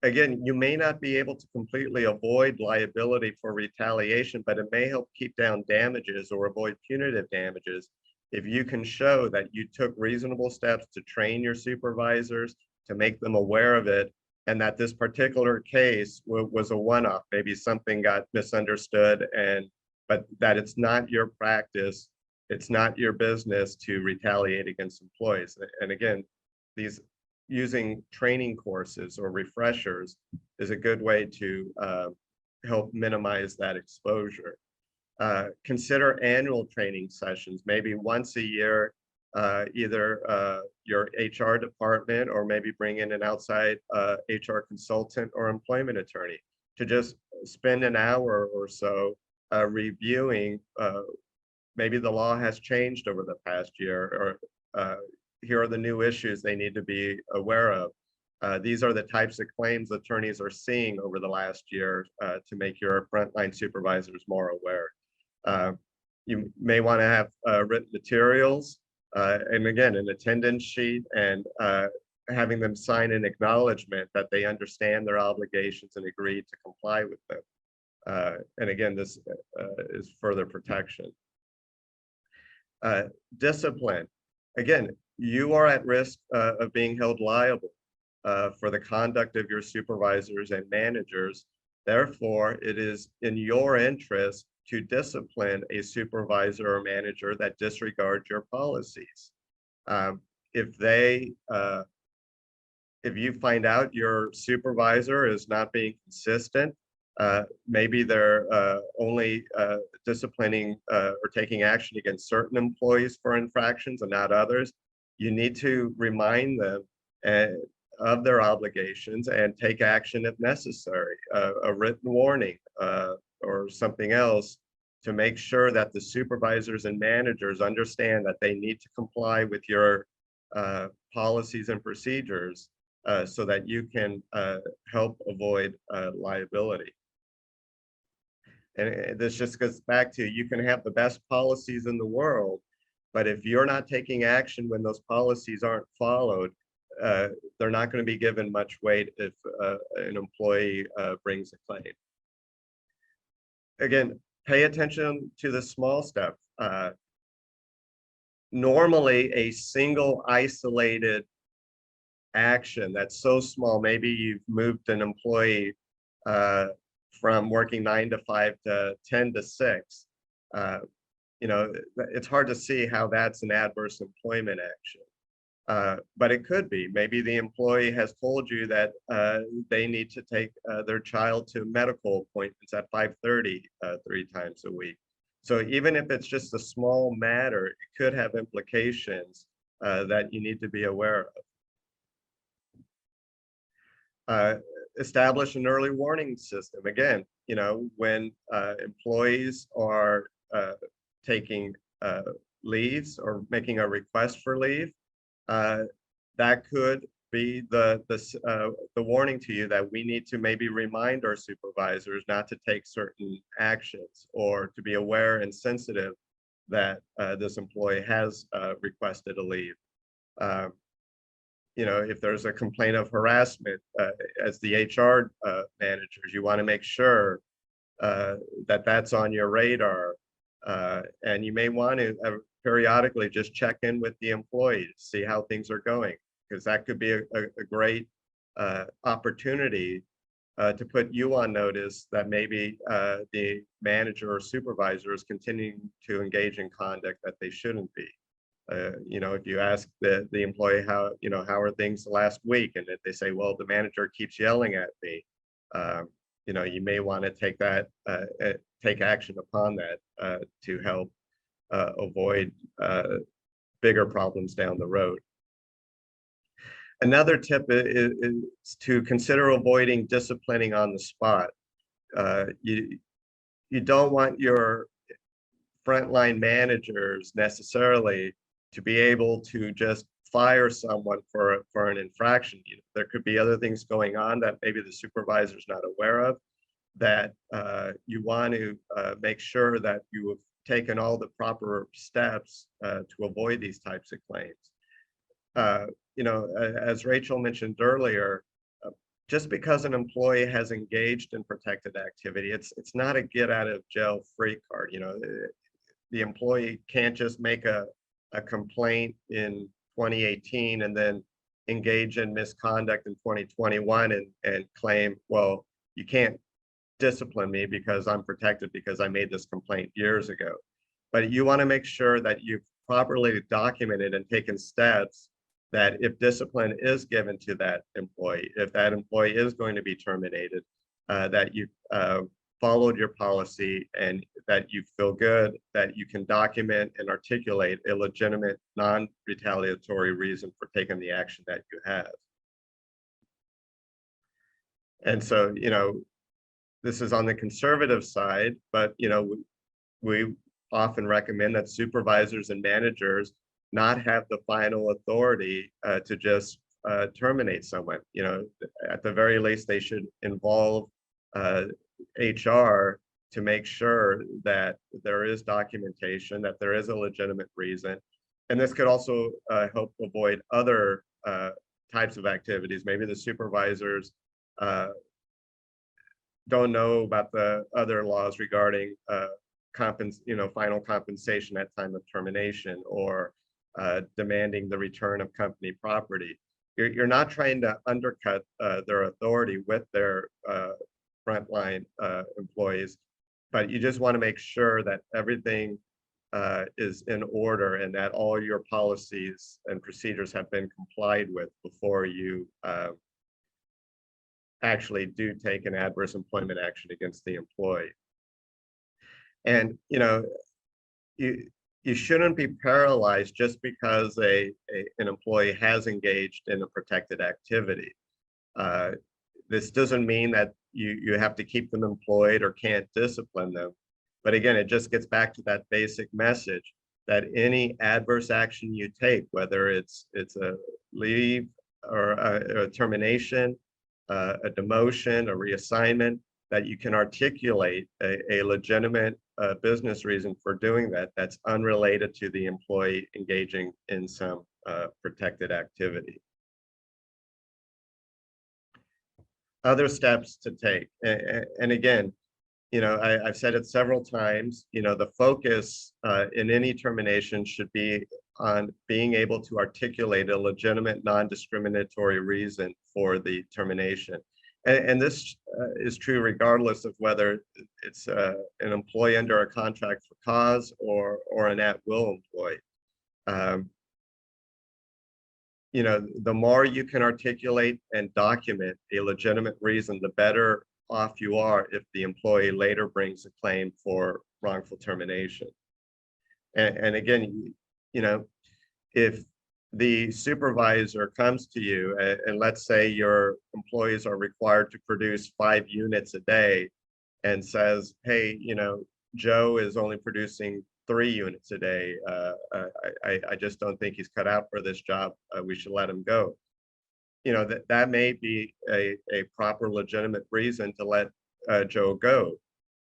again, you may not be able to completely avoid liability for retaliation, but it may help keep down damages or avoid punitive damages if you can show that you took reasonable steps to train your supervisors, to make them aware of it, and that this particular case was a one-off. Maybe something got misunderstood, but that it's not your practice, it's not your business to retaliate against employees. And again, these using training courses or refreshers is a good way to help minimize that exposure. Consider annual training sessions, maybe once a year, either your HR department or maybe bring in an outside HR consultant or employment attorney to just spend an hour or so reviewing. Maybe the law has changed over the past year, or here are the new issues they need to be aware of. These are the types of claims attorneys are seeing over the last year to make your frontline supervisors more aware. You may want to have written materials, and again, an attendance sheet, and having them sign an acknowledgement that they understand their obligations and agree to comply with them. And again, this is further protection. Discipline. Again, you are at risk of being held liable for the conduct of your supervisors and managers. Therefore, it is in your interest to discipline a supervisor or manager that disregards your policies. If you find out your supervisor is not being consistent, maybe they're only disciplining or taking action against certain employees for infractions and not others, you need to remind them of their obligations and take action if necessary, a written warning or something else, to make sure that the supervisors and managers understand that they need to comply with your policies and procedures so that you can help avoid liability. And this just goes back to, you can have the best policies in the world, but if you're not taking action when those policies aren't followed, they're not going to be given much weight if an employee brings a claim. Again, pay attention to the small stuff. Normally, a single isolated action that's so small, maybe you've moved an employee from working 9 to 5 to 10 to 6. You know, it's hard to see how that's an adverse employment action. But it could be. Maybe the employee has told you that they need to take their child to medical appointments at 5:30 3 times a week. So even if it's just a small matter, it could have implications that you need to be aware of. Establish an early warning system. Again, you know, when employees are taking leaves or making a request for leave, that could be the warning to you that we need to maybe remind our supervisors not to take certain actions, or to be aware and sensitive that this employee has requested a leave. You know, if there's a complaint of harassment, as the HR managers, you want to make sure that that's on your radar. And you may want to periodically just check in with the employees, see how things are going, because that could be a great opportunity to put you on notice that maybe the manager or supervisor is continuing to engage in conduct that they shouldn't be. You know, if you ask the employee how are things last week, and if they say, well, the manager keeps yelling at me, you know, you may want to take action upon that to help avoid bigger problems down the road. Another tip is to consider avoiding disciplining on the spot. You don't want your frontline managers necessarily to be able to just fire someone for an infraction. You know, there could be other things going on that maybe the supervisor is not aware of, that you want to make sure that you have taken all the proper steps to avoid these types of claims. You know, as Rachel mentioned earlier, just because an employee has engaged in protected activity, it's not a get out of jail free card. You know, the employee can't just make a complaint in 2018 and then engage in misconduct in 2021 and claim, well, you can't discipline me because I'm protected because I made this complaint years ago. But you want to make sure that you've properly documented and taken steps that if discipline is given to that employee, if that employee is going to be terminated, that you followed your policy and that you feel good that you can document and articulate a legitimate non-retaliatory reason for taking the action that you have. And so, you know, this is on the conservative side, but, you know, we often recommend that supervisors and managers not have the final authority to just terminate someone. You know, at the very least, they should involve HR to make sure that there is documentation, that there is a legitimate reason. And this could also help avoid other types of activities. Maybe the supervisors don't know about the other laws regarding final compensation at time of termination, or demanding the return of company property. You're not trying to undercut their authority with their frontline employees, but you just want to make sure that everything is in order and that all your policies and procedures have been complied with before you actually do take an adverse employment action against the employee. And, you know, you shouldn't be paralyzed just because an employee has engaged in a protected activity. This doesn't mean that you have to keep them employed or can't discipline them. But again, it just gets back to that basic message that any adverse action you take, whether it's a leave or a termination, a demotion, a reassignment, that you can articulate a legitimate business reason for doing that that's unrelated to the employee engaging in some protected activity. Other steps to take, and again, you know, I've said it several times, you know, the focus in any termination should be on being able to articulate a legitimate non-discriminatory reason for the termination. And this is true regardless of whether it's an employee under a contract for cause or an at-will employee. You know, the more you can articulate and document a legitimate reason, the better off you are if the employee later brings a claim for wrongful termination. And again, you know, if the supervisor comes to you and let's say your employees are required to produce 5 units a day and says, hey, you know, Joe is only producing 3 units a day. I just don't think he's cut out for this job. We should let him go. You know, that may be a proper legitimate reason to let Joe go.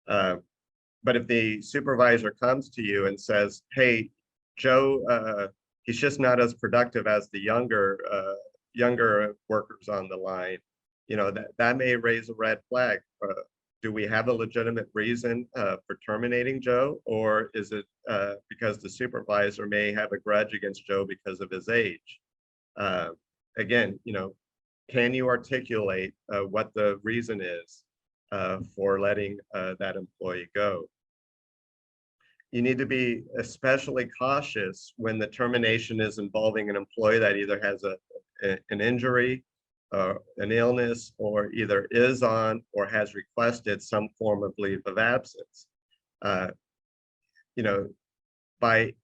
But if the supervisor comes to you and says, hey, Joe, he's just not as productive as the younger workers on the line, you know, that may raise a red flag. Do we have a legitimate reason for terminating Joe, or is it because the supervisor may have a grudge against Joe because of his age? Again, you know, can you articulate what the reason is for letting that employee go? You need to be especially cautious when the termination is involving an employee that either has an injury, an illness, or either is on or has requested some form of leave of absence. You know, by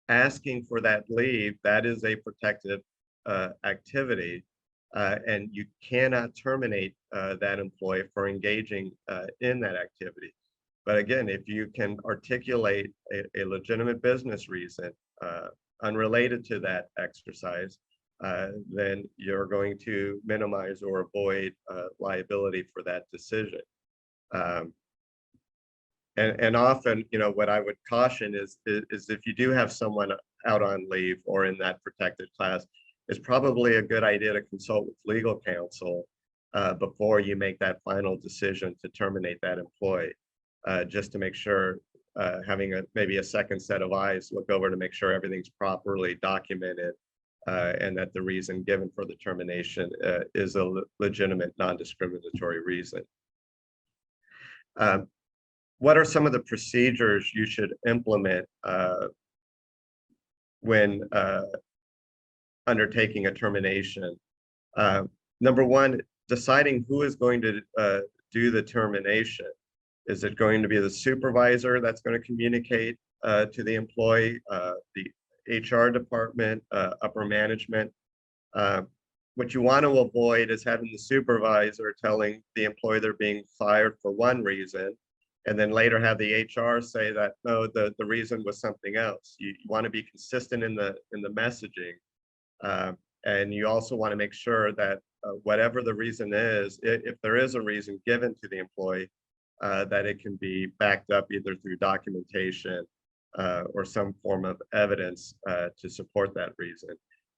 asking for that leave, that is a protected activity, and you cannot terminate that employee for engaging in that activity. But again, if you can articulate a legitimate business reason unrelated to that exercise, then you're going to minimize or avoid liability for that decision. And often, you know, what I would caution is if you do have someone out on leave or in that protected class, it's probably a good idea to consult with legal counsel before you make that final decision to terminate that employee, just to make sure, having maybe a second set of eyes look over to make sure everything's properly documented, and that the reason given for the termination is a legitimate non-discriminatory reason. What are some of the procedures you should implement when undertaking a termination? Number one, deciding who is going to do the termination. Is it going to be the supervisor that's going to communicate to the employee, the HR department, upper management? What you want to avoid is having the supervisor telling the employee they're being fired for one reason, and then later have the HR say that, no, the reason was something else. You want to be consistent in the messaging. And you also want to make sure that whatever the reason is, if there is a reason given to the employee, that it can be backed up either through documentation or some form of evidence to support that reason.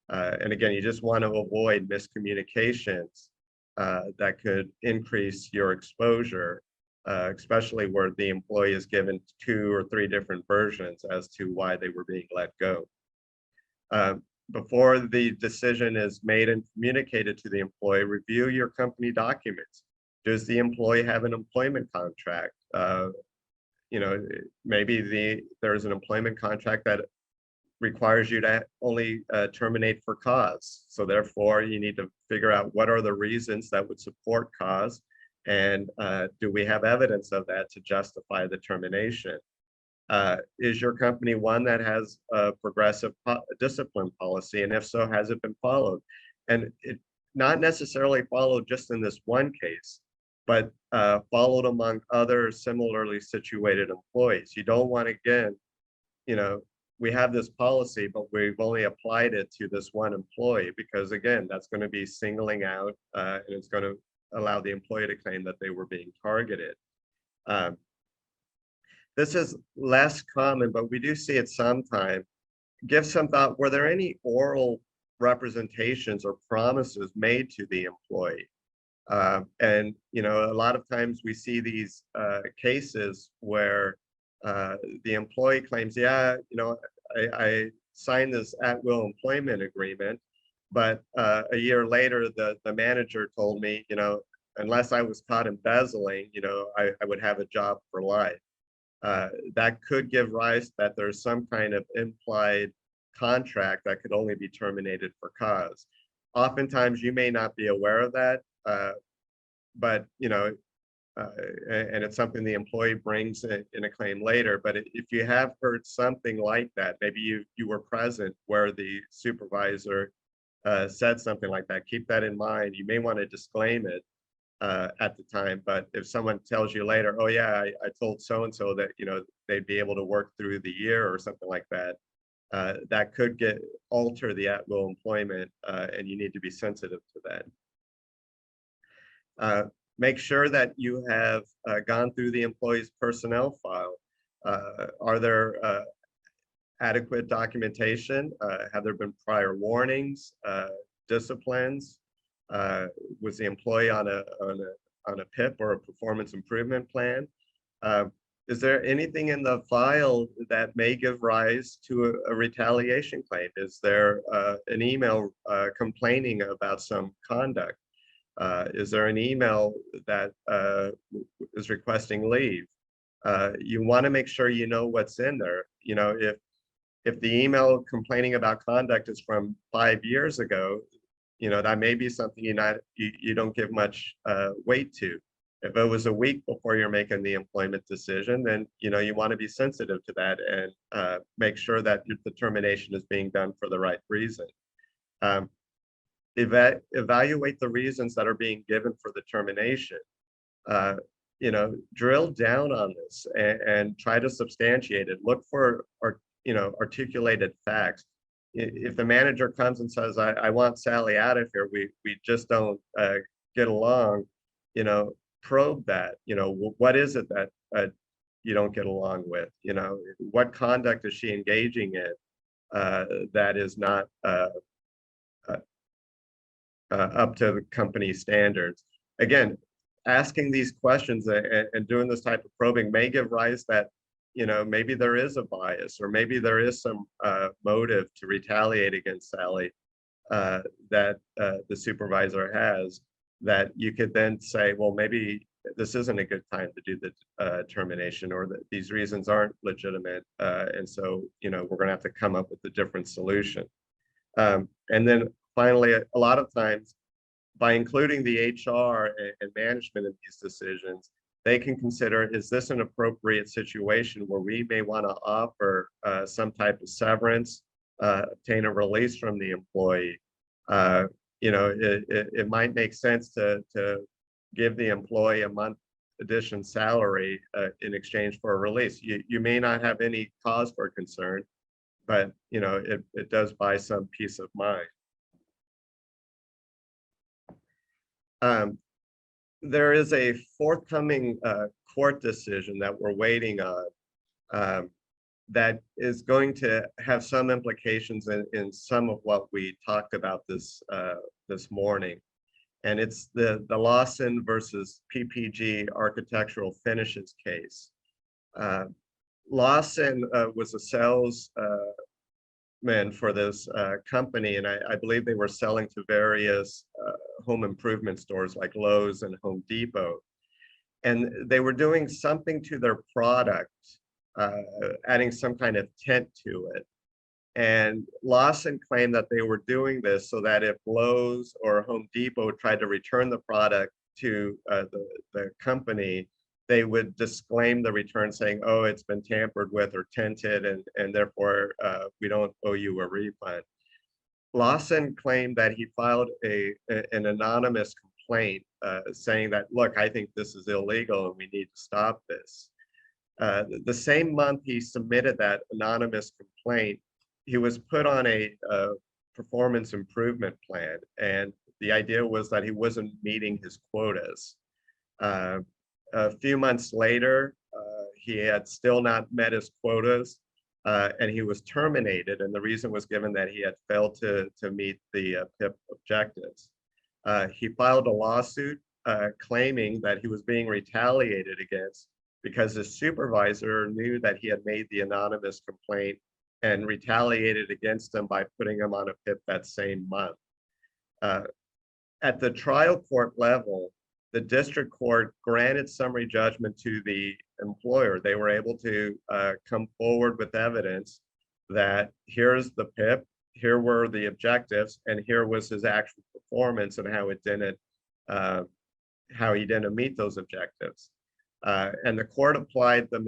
And again, you just want to avoid miscommunications that could increase your exposure, especially where the employee is given 2 or 3 different versions as to why they were being let go. Before the decision is made and communicated to the employee, review your company documents. Does the employee have an employment contract? Maybe there's an employment contract that requires you to only terminate for cause. So therefore, you need to figure out what are the reasons that would support cause, and do we have evidence of that to justify the termination? Is your company one that has a progressive discipline policy? And if so, has it been followed? And it not necessarily followed just in this one case, but followed among other similarly situated employees. You don't want to, again, we have this policy, but we've only applied it to this one employee, because again, that's going to be singling out, and it's going to allow the employee to claim that they were being targeted. This is less common, but we do see it sometimes. Give some thought, were there any oral representations or promises made to the employee? And a lot of times we see these cases where the employee claims, yeah, I signed this at-will employment agreement, but a year later, the manager told me, unless I was caught embezzling, I would have a job for life. That could give rise that there's some kind of implied contract that could only be terminated for cause. Oftentimes, you may not be aware of that, but and it's something the employee brings in a claim later. But if you have heard something like that, maybe you were present where the supervisor said something like that, keep that in mind. You may want to disclaim it at the time, but if someone tells you later, oh yeah, I told so-and-so that they'd be able to work through the year or something like that, that could alter the at-will employment, and you need to be sensitive to that. Make sure that you have gone through the employee's personnel file. Are there adequate documentation? Have there been prior warnings, disciplines? Was the employee on a PIP or a performance improvement plan? Is there anything in the file that may give rise to a retaliation claim? Is there an email complaining about some conduct? Is there an email that is requesting leave? You want to make sure you know what's in there. If the email complaining about conduct is from 5 years ago, that may be something you don't give much weight to. If it was a week before you're making the employment decision, then you want to be sensitive to that and make sure that the termination is being done for the right reason. Evaluate the reasons that are being given for the termination. Drill down on this and try to substantiate it. Look for articulated facts. If the manager comes and says, I want Sally out of here, we just don't get along, probe that. What is it that you don't get along with? What conduct is she engaging in that is not up to the company standards. Again, asking these questions and doing this type of probing may give rise that, maybe there is a bias, or maybe there is some motive to retaliate against Sally that the supervisor has, that you could then say, well, maybe this isn't a good time to do the termination, or that these reasons aren't legitimate. And so, we're going to have to come up with a different solution. And then finally, a lot of times, by including the HR and management in these decisions, they can consider, is this an appropriate situation where we may want to offer some type of severance, obtain a release from the employee. It might make sense to give the employee a month addition salary in exchange for a release. You may not have any cause for concern, but it does buy some peace of mind. There is a forthcoming court decision that we're waiting on that is going to have some implications in some of what we talked about this morning. And it's the Lawson versus PPG architectural finishes case. Lawson was a salesman for this company, and I believe they were selling to various home improvement stores like Lowe's and Home Depot. And they were doing something to their product, adding some kind of tint to it. And Lawson claimed that they were doing this so that if Lowe's or Home Depot tried to return the product to the company, they would disclaim the return saying, oh, it's been tampered with or tinted, and therefore we don't owe you a refund. Lawson claimed that he filed an anonymous complaint saying that, look, I think this is illegal and we need to stop this. The same month he submitted that anonymous complaint, he was put on a performance improvement plan. And the idea was that he wasn't meeting his quotas. A few months later, he had still not met his quotas, and he was terminated. And the reason was given that he had failed to meet the PIP objectives. He filed a lawsuit claiming that he was being retaliated against because his supervisor knew that he had made the anonymous complaint and retaliated against him by putting him on a PIP that same month. At the trial court level, the district court granted summary judgment to the employer. They were able to come forward with evidence that here's the PIP, here were the objectives, and here was his actual performance and how he didn't meet those objectives. And the court applied the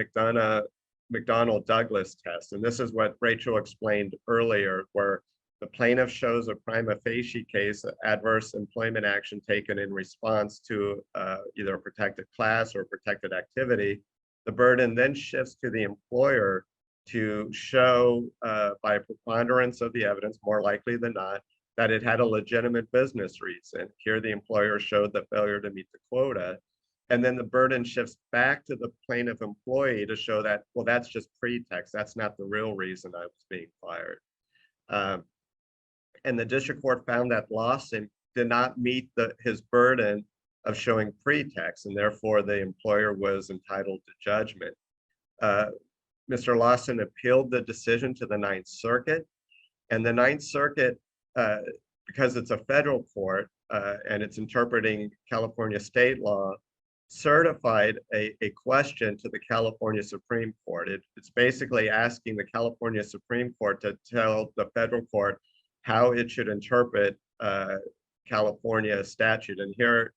McDonnell-Douglas test. And this is what Rachel explained earlier, where the plaintiff shows a prima facie case, adverse employment action taken in response to either a protected class or protected activity. The burden then shifts to the employer to show by preponderance of the evidence, more likely than not, that it had a legitimate business reason. Here, the employer showed the failure to meet the quota. And then the burden shifts back to the plaintiff employee to show that, well, that's just pretext. That's not the real reason I was being fired. And the district court found that Lawson did not meet his burden of showing pretext, and therefore the employer was entitled to judgment. Mr. Lawson appealed the decision to the Ninth Circuit, and the Ninth Circuit, because it's a federal court and it's interpreting California state law, certified a question to the California Supreme Court. It's basically asking the California Supreme Court to tell the federal court how it should interpret California statute. And here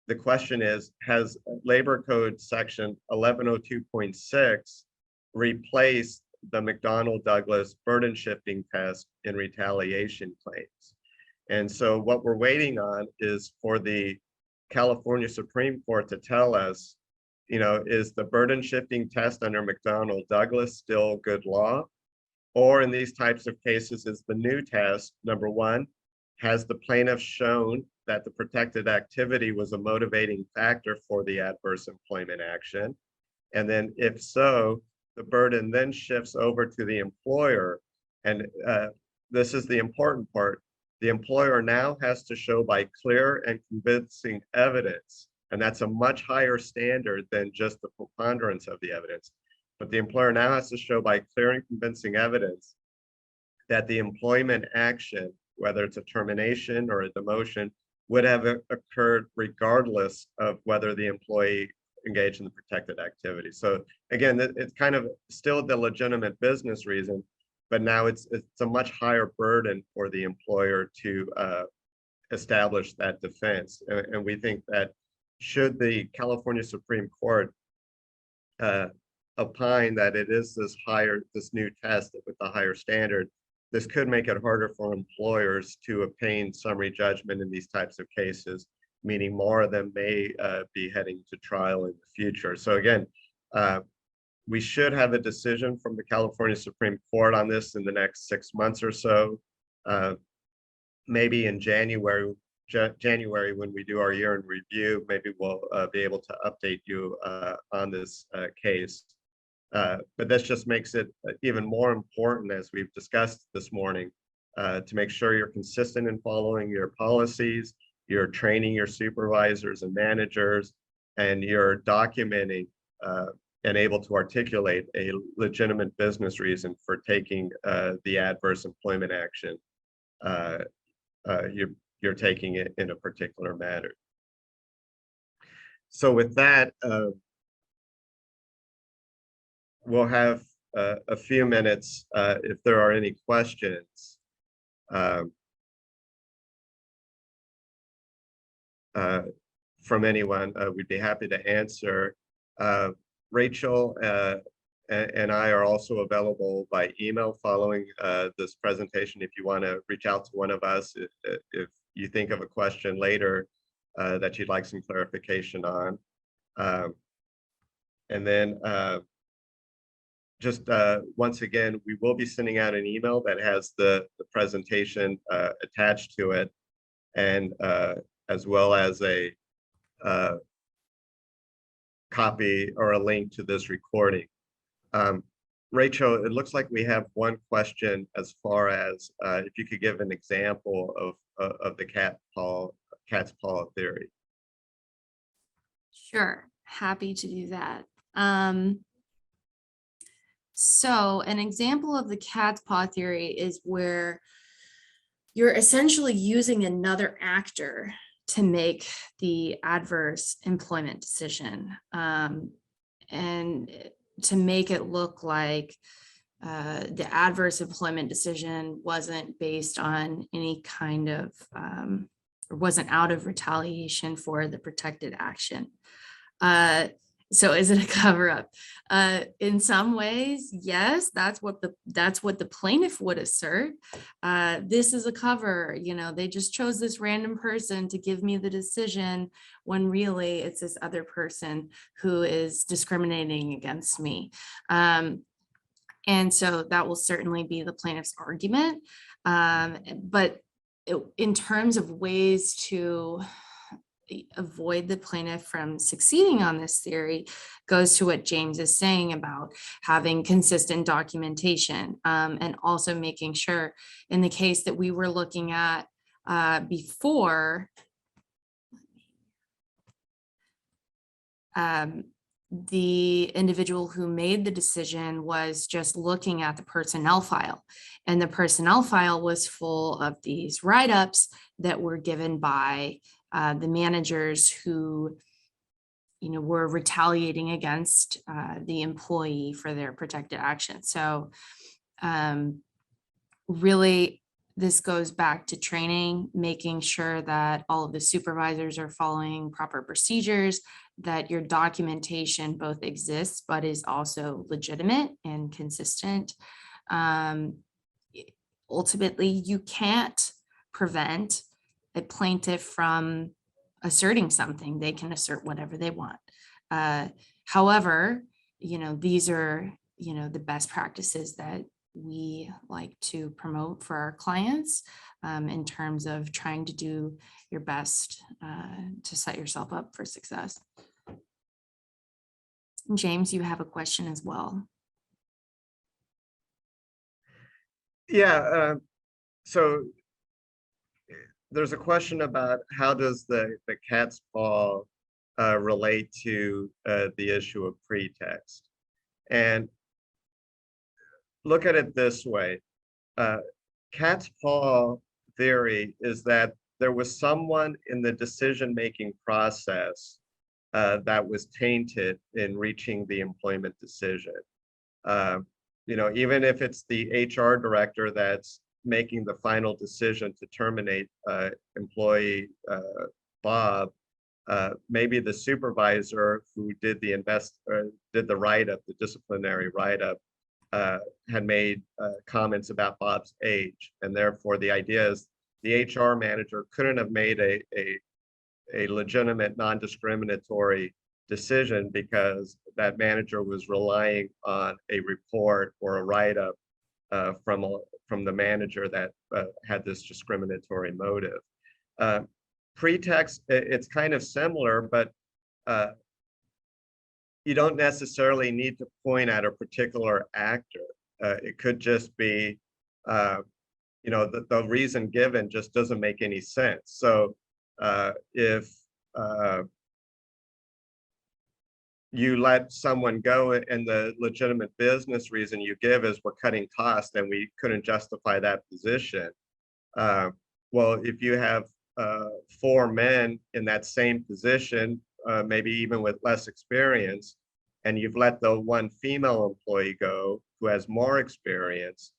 the question is, has Labor Code section 1102.6 replaced the McDonnell-Douglas burden shifting test in retaliation claims? And so what we're waiting on is for the California Supreme Court to tell us, is the burden shifting test under McDonnell-Douglas still good law? Or in these types of cases, is the new test, number one, has the plaintiff shown that the protected activity was a motivating factor for the adverse employment action? And then if so, the burden then shifts over to the employer. And this is the important part. The employer now has to show by clear and convincing evidence, and that's a much higher standard than just the preponderance of the evidence. But the employer now has to show by clear and convincing evidence that the employment action, whether it's a termination or a demotion, would have occurred regardless of whether the employee engaged in the protected activity. So again, it's kind of still the legitimate business reason, but now it's a much higher burden for the employer to establish that defense. And we think that should the California Supreme Court opine that it is this new test with the higher standard, this could make it harder for employers to obtain summary judgment in these types of cases, meaning more of them may be heading to trial in the future. So again, we should have a decision from the California Supreme Court on this in the next 6 months or so. Maybe in January when we do our year-end review, maybe we'll be able to update you on this case. But this just makes it even more important, as we've discussed this morning, to make sure you're consistent in following your policies, you're training your supervisors and managers, and you're documenting and able to articulate a legitimate business reason for taking the adverse employment action you're taking it in a particular matter. So with that, we'll have a few minutes if there are any questions from anyone. We'd be happy to answer. Rachel and I are also available by email following this presentation if you want to reach out to one of us if you think of a question later that you'd like some clarification on. And then just once again, we will be sending out an email that has the presentation attached to it, and as well as a copy or a link to this recording. Rachel, it looks like we have one question as far as if you could give an example of the cat's paw theory. Sure, happy to do that. So an example of the cat's paw theory is where you're essentially using another actor to make the adverse employment decision, and to make it look like the adverse employment decision wasn't based on any kind of, or wasn't out of retaliation for the protected action. So is it a cover-up? In some ways, yes, that's what the plaintiff would assert. This is a cover, they just chose this random person to give me the decision when really it's this other person who is discriminating against me. And so that will certainly be the plaintiff's argument. But in terms of ways to avoid the plaintiff from succeeding on this theory goes to what James is saying about having consistent documentation, and also making sure in the case that we were looking at before, the individual who made the decision was just looking at the personnel file, and the personnel file was full of these write-ups that were given by the managers who, were retaliating against the employee for their protected action. So really, this goes back to training, making sure that all of the supervisors are following proper procedures, that your documentation both exists, but is also legitimate and consistent. Ultimately, you can't prevent a plaintiff from asserting something. They can assert whatever they want. However, these are, the best practices that we like to promote for our clients, in terms of trying to do your best to set yourself up for success. James, you have a question as well. Yeah, so there's a question about how does the cat's paw relate to the issue of pretext. And look at it this way. Cat's paw theory is that there was someone in the decision-making process that was tainted in reaching the employment decision. Even if it's the HR director that's making the final decision to terminate employee Bob, maybe the supervisor who did the write-up, the disciplinary write-up, had made comments about Bob's age, and therefore the idea is the HR manager couldn't have made a legitimate non-discriminatory decision because that manager was relying on a report or a write-up from the manager that had this discriminatory motive. Pretext, it's kind of similar, but you don't necessarily need to point at a particular actor. It could just be, the reason given just doesn't make any sense. So if you let someone go and the legitimate business reason you give is we're cutting costs and we couldn't justify that position. Well, if you have 4 men in that same position, maybe even with less experience, and you've let the one female employee go who has more experience,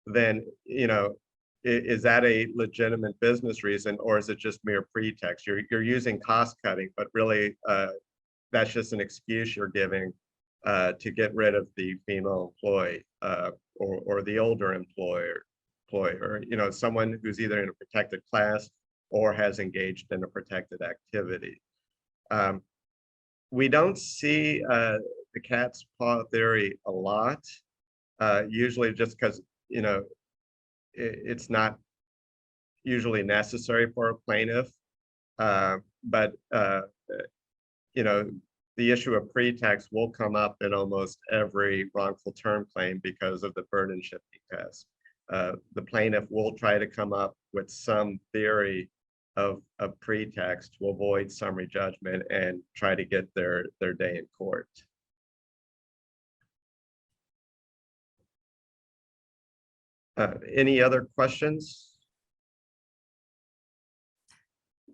then, is that a legitimate business reason, or is it just mere pretext? You're using cost cutting, but really that's just an excuse you're giving to get rid of the female employee or the older employer, someone who's either in a protected class or has engaged in a protected activity. We don't see the cat's paw theory a lot, usually just because, it's not usually necessary for a plaintiff. But the issue of pretext will come up in almost every wrongful term claim because of the burden shifting test. The plaintiff will try to come up with some theory of pretext to avoid summary judgment and try to get their day in court. Any other questions?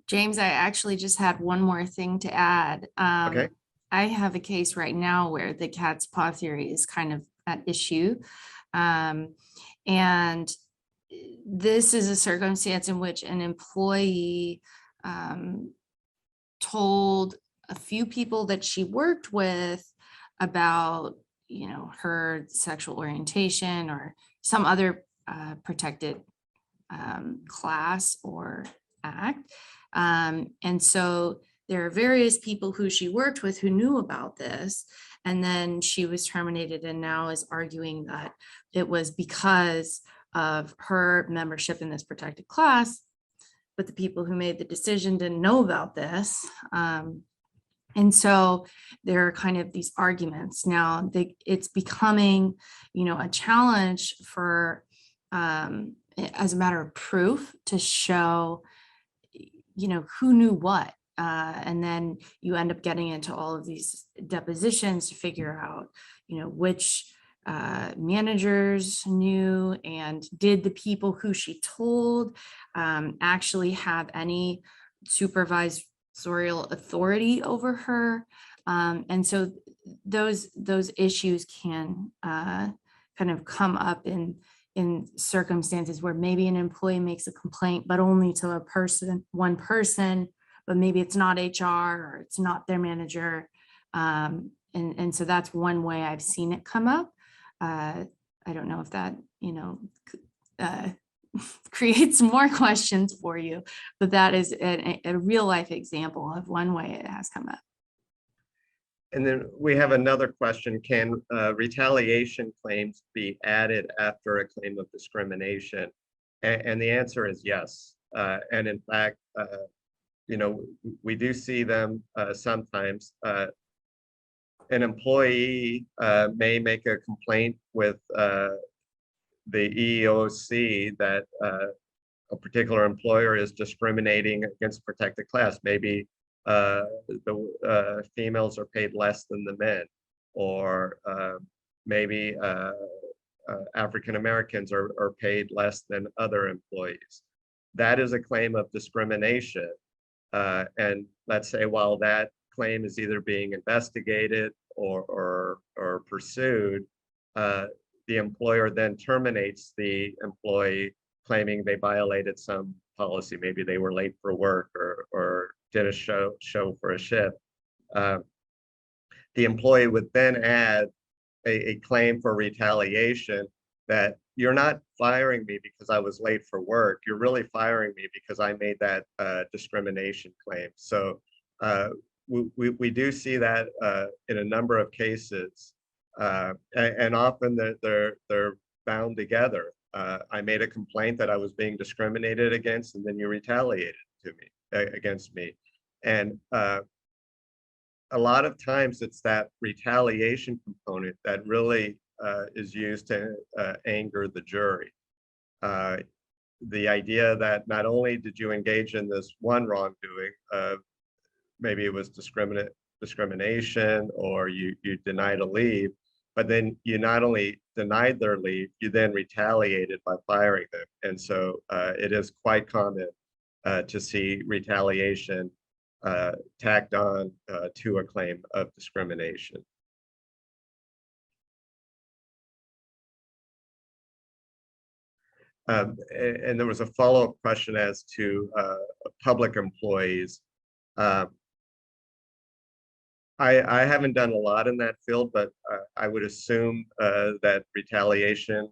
James, I actually just had one more thing to add. Okay. I have a case right now where the cat's paw theory is kind of at issue. And this is a circumstance in which an employee told a few people that she worked with about, her sexual orientation or some other protected class or act. And so there are various people who she worked with who knew about this, and then she was terminated and now is arguing that it was because of her membership in this protected class, but the people who made the decision didn't know about this. And so there are kind of these arguments. Now it's becoming, a challenge for, as a matter of proof, to show, who knew what. And then you end up getting into all of these depositions to figure out, which managers knew, and did the people who she told actually have any supervisorial authority over her. And so those issues can kind of come up in circumstances where maybe an employee makes a complaint, but only to one person, but maybe it's not HR or it's not their manager. And so that's one way I've seen it come up. I don't know if that, creates more questions for you, but that is a real life example of one way it has come up. And then we have another question. Can retaliation claims be added after a claim of discrimination? And the answer is yes. And in fact, we do see them sometimes. An employee may make a complaint with the EEOC that a particular employer is discriminating against a protected class. Maybe the females are paid less than the men, or maybe African Americans are paid less than other employees. That is a claim of discrimination. And let's say while that claim is either being investigated or pursued, the employer then terminates the employee, claiming they violated some policy. Maybe they were late for work or didn't show for a shift. The employee would then add a claim for retaliation that you're not firing me because I was late for work. You're really firing me because I made that discrimination claim. So we do see that in a number of cases, and often they're bound together. I made a complaint that I was being discriminated against, and then you retaliated against me. And a lot of times it's that retaliation component that really is used to anger the jury. The idea that not only did you engage in this one wrongdoing, maybe it was discrimination, or you denied a leave, but then you not only denied their leave, you then retaliated by firing them. And so it is quite common to see retaliation tacked on to a claim of discrimination. And there was a follow-up question as to public employees. I haven't done a lot in that field, but I would assume that retaliation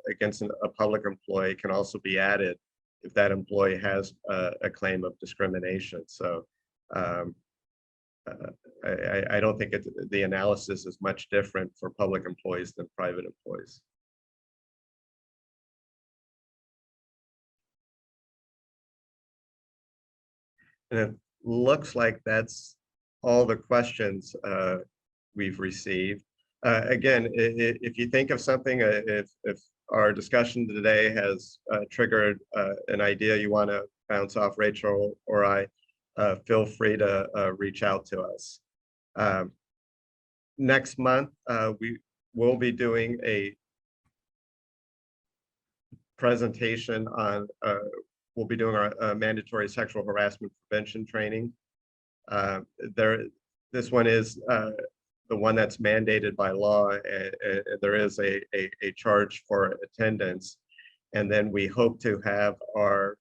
against a public employee can also be added if that employee has a claim of discrimination. So I don't think the analysis is much different for public employees than private employees. And it looks like that's all the questions we've received. Again, if you think of something, if our discussion today has triggered an idea you want to bounce off Rachel or I, feel free to reach out to us. Next month, we will be doing a presentation on, we'll be doing our mandatory sexual harassment prevention training. This one is the one that's mandated by law, and there is a charge for attendance. And then we hope to have our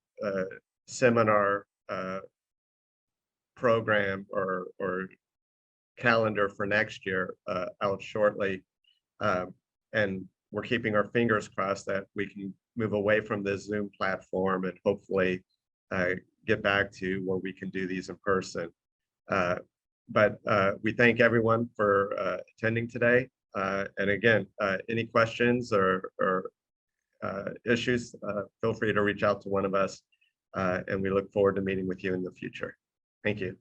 seminar program or calendar for next year out shortly. And we're keeping our fingers crossed that we can move away from the Zoom platform and hopefully get back to where we can do these in person. But we thank everyone for attending today. And again, any questions or issues, feel free to reach out to one of us. And we look forward to meeting with you in the future. Thank you.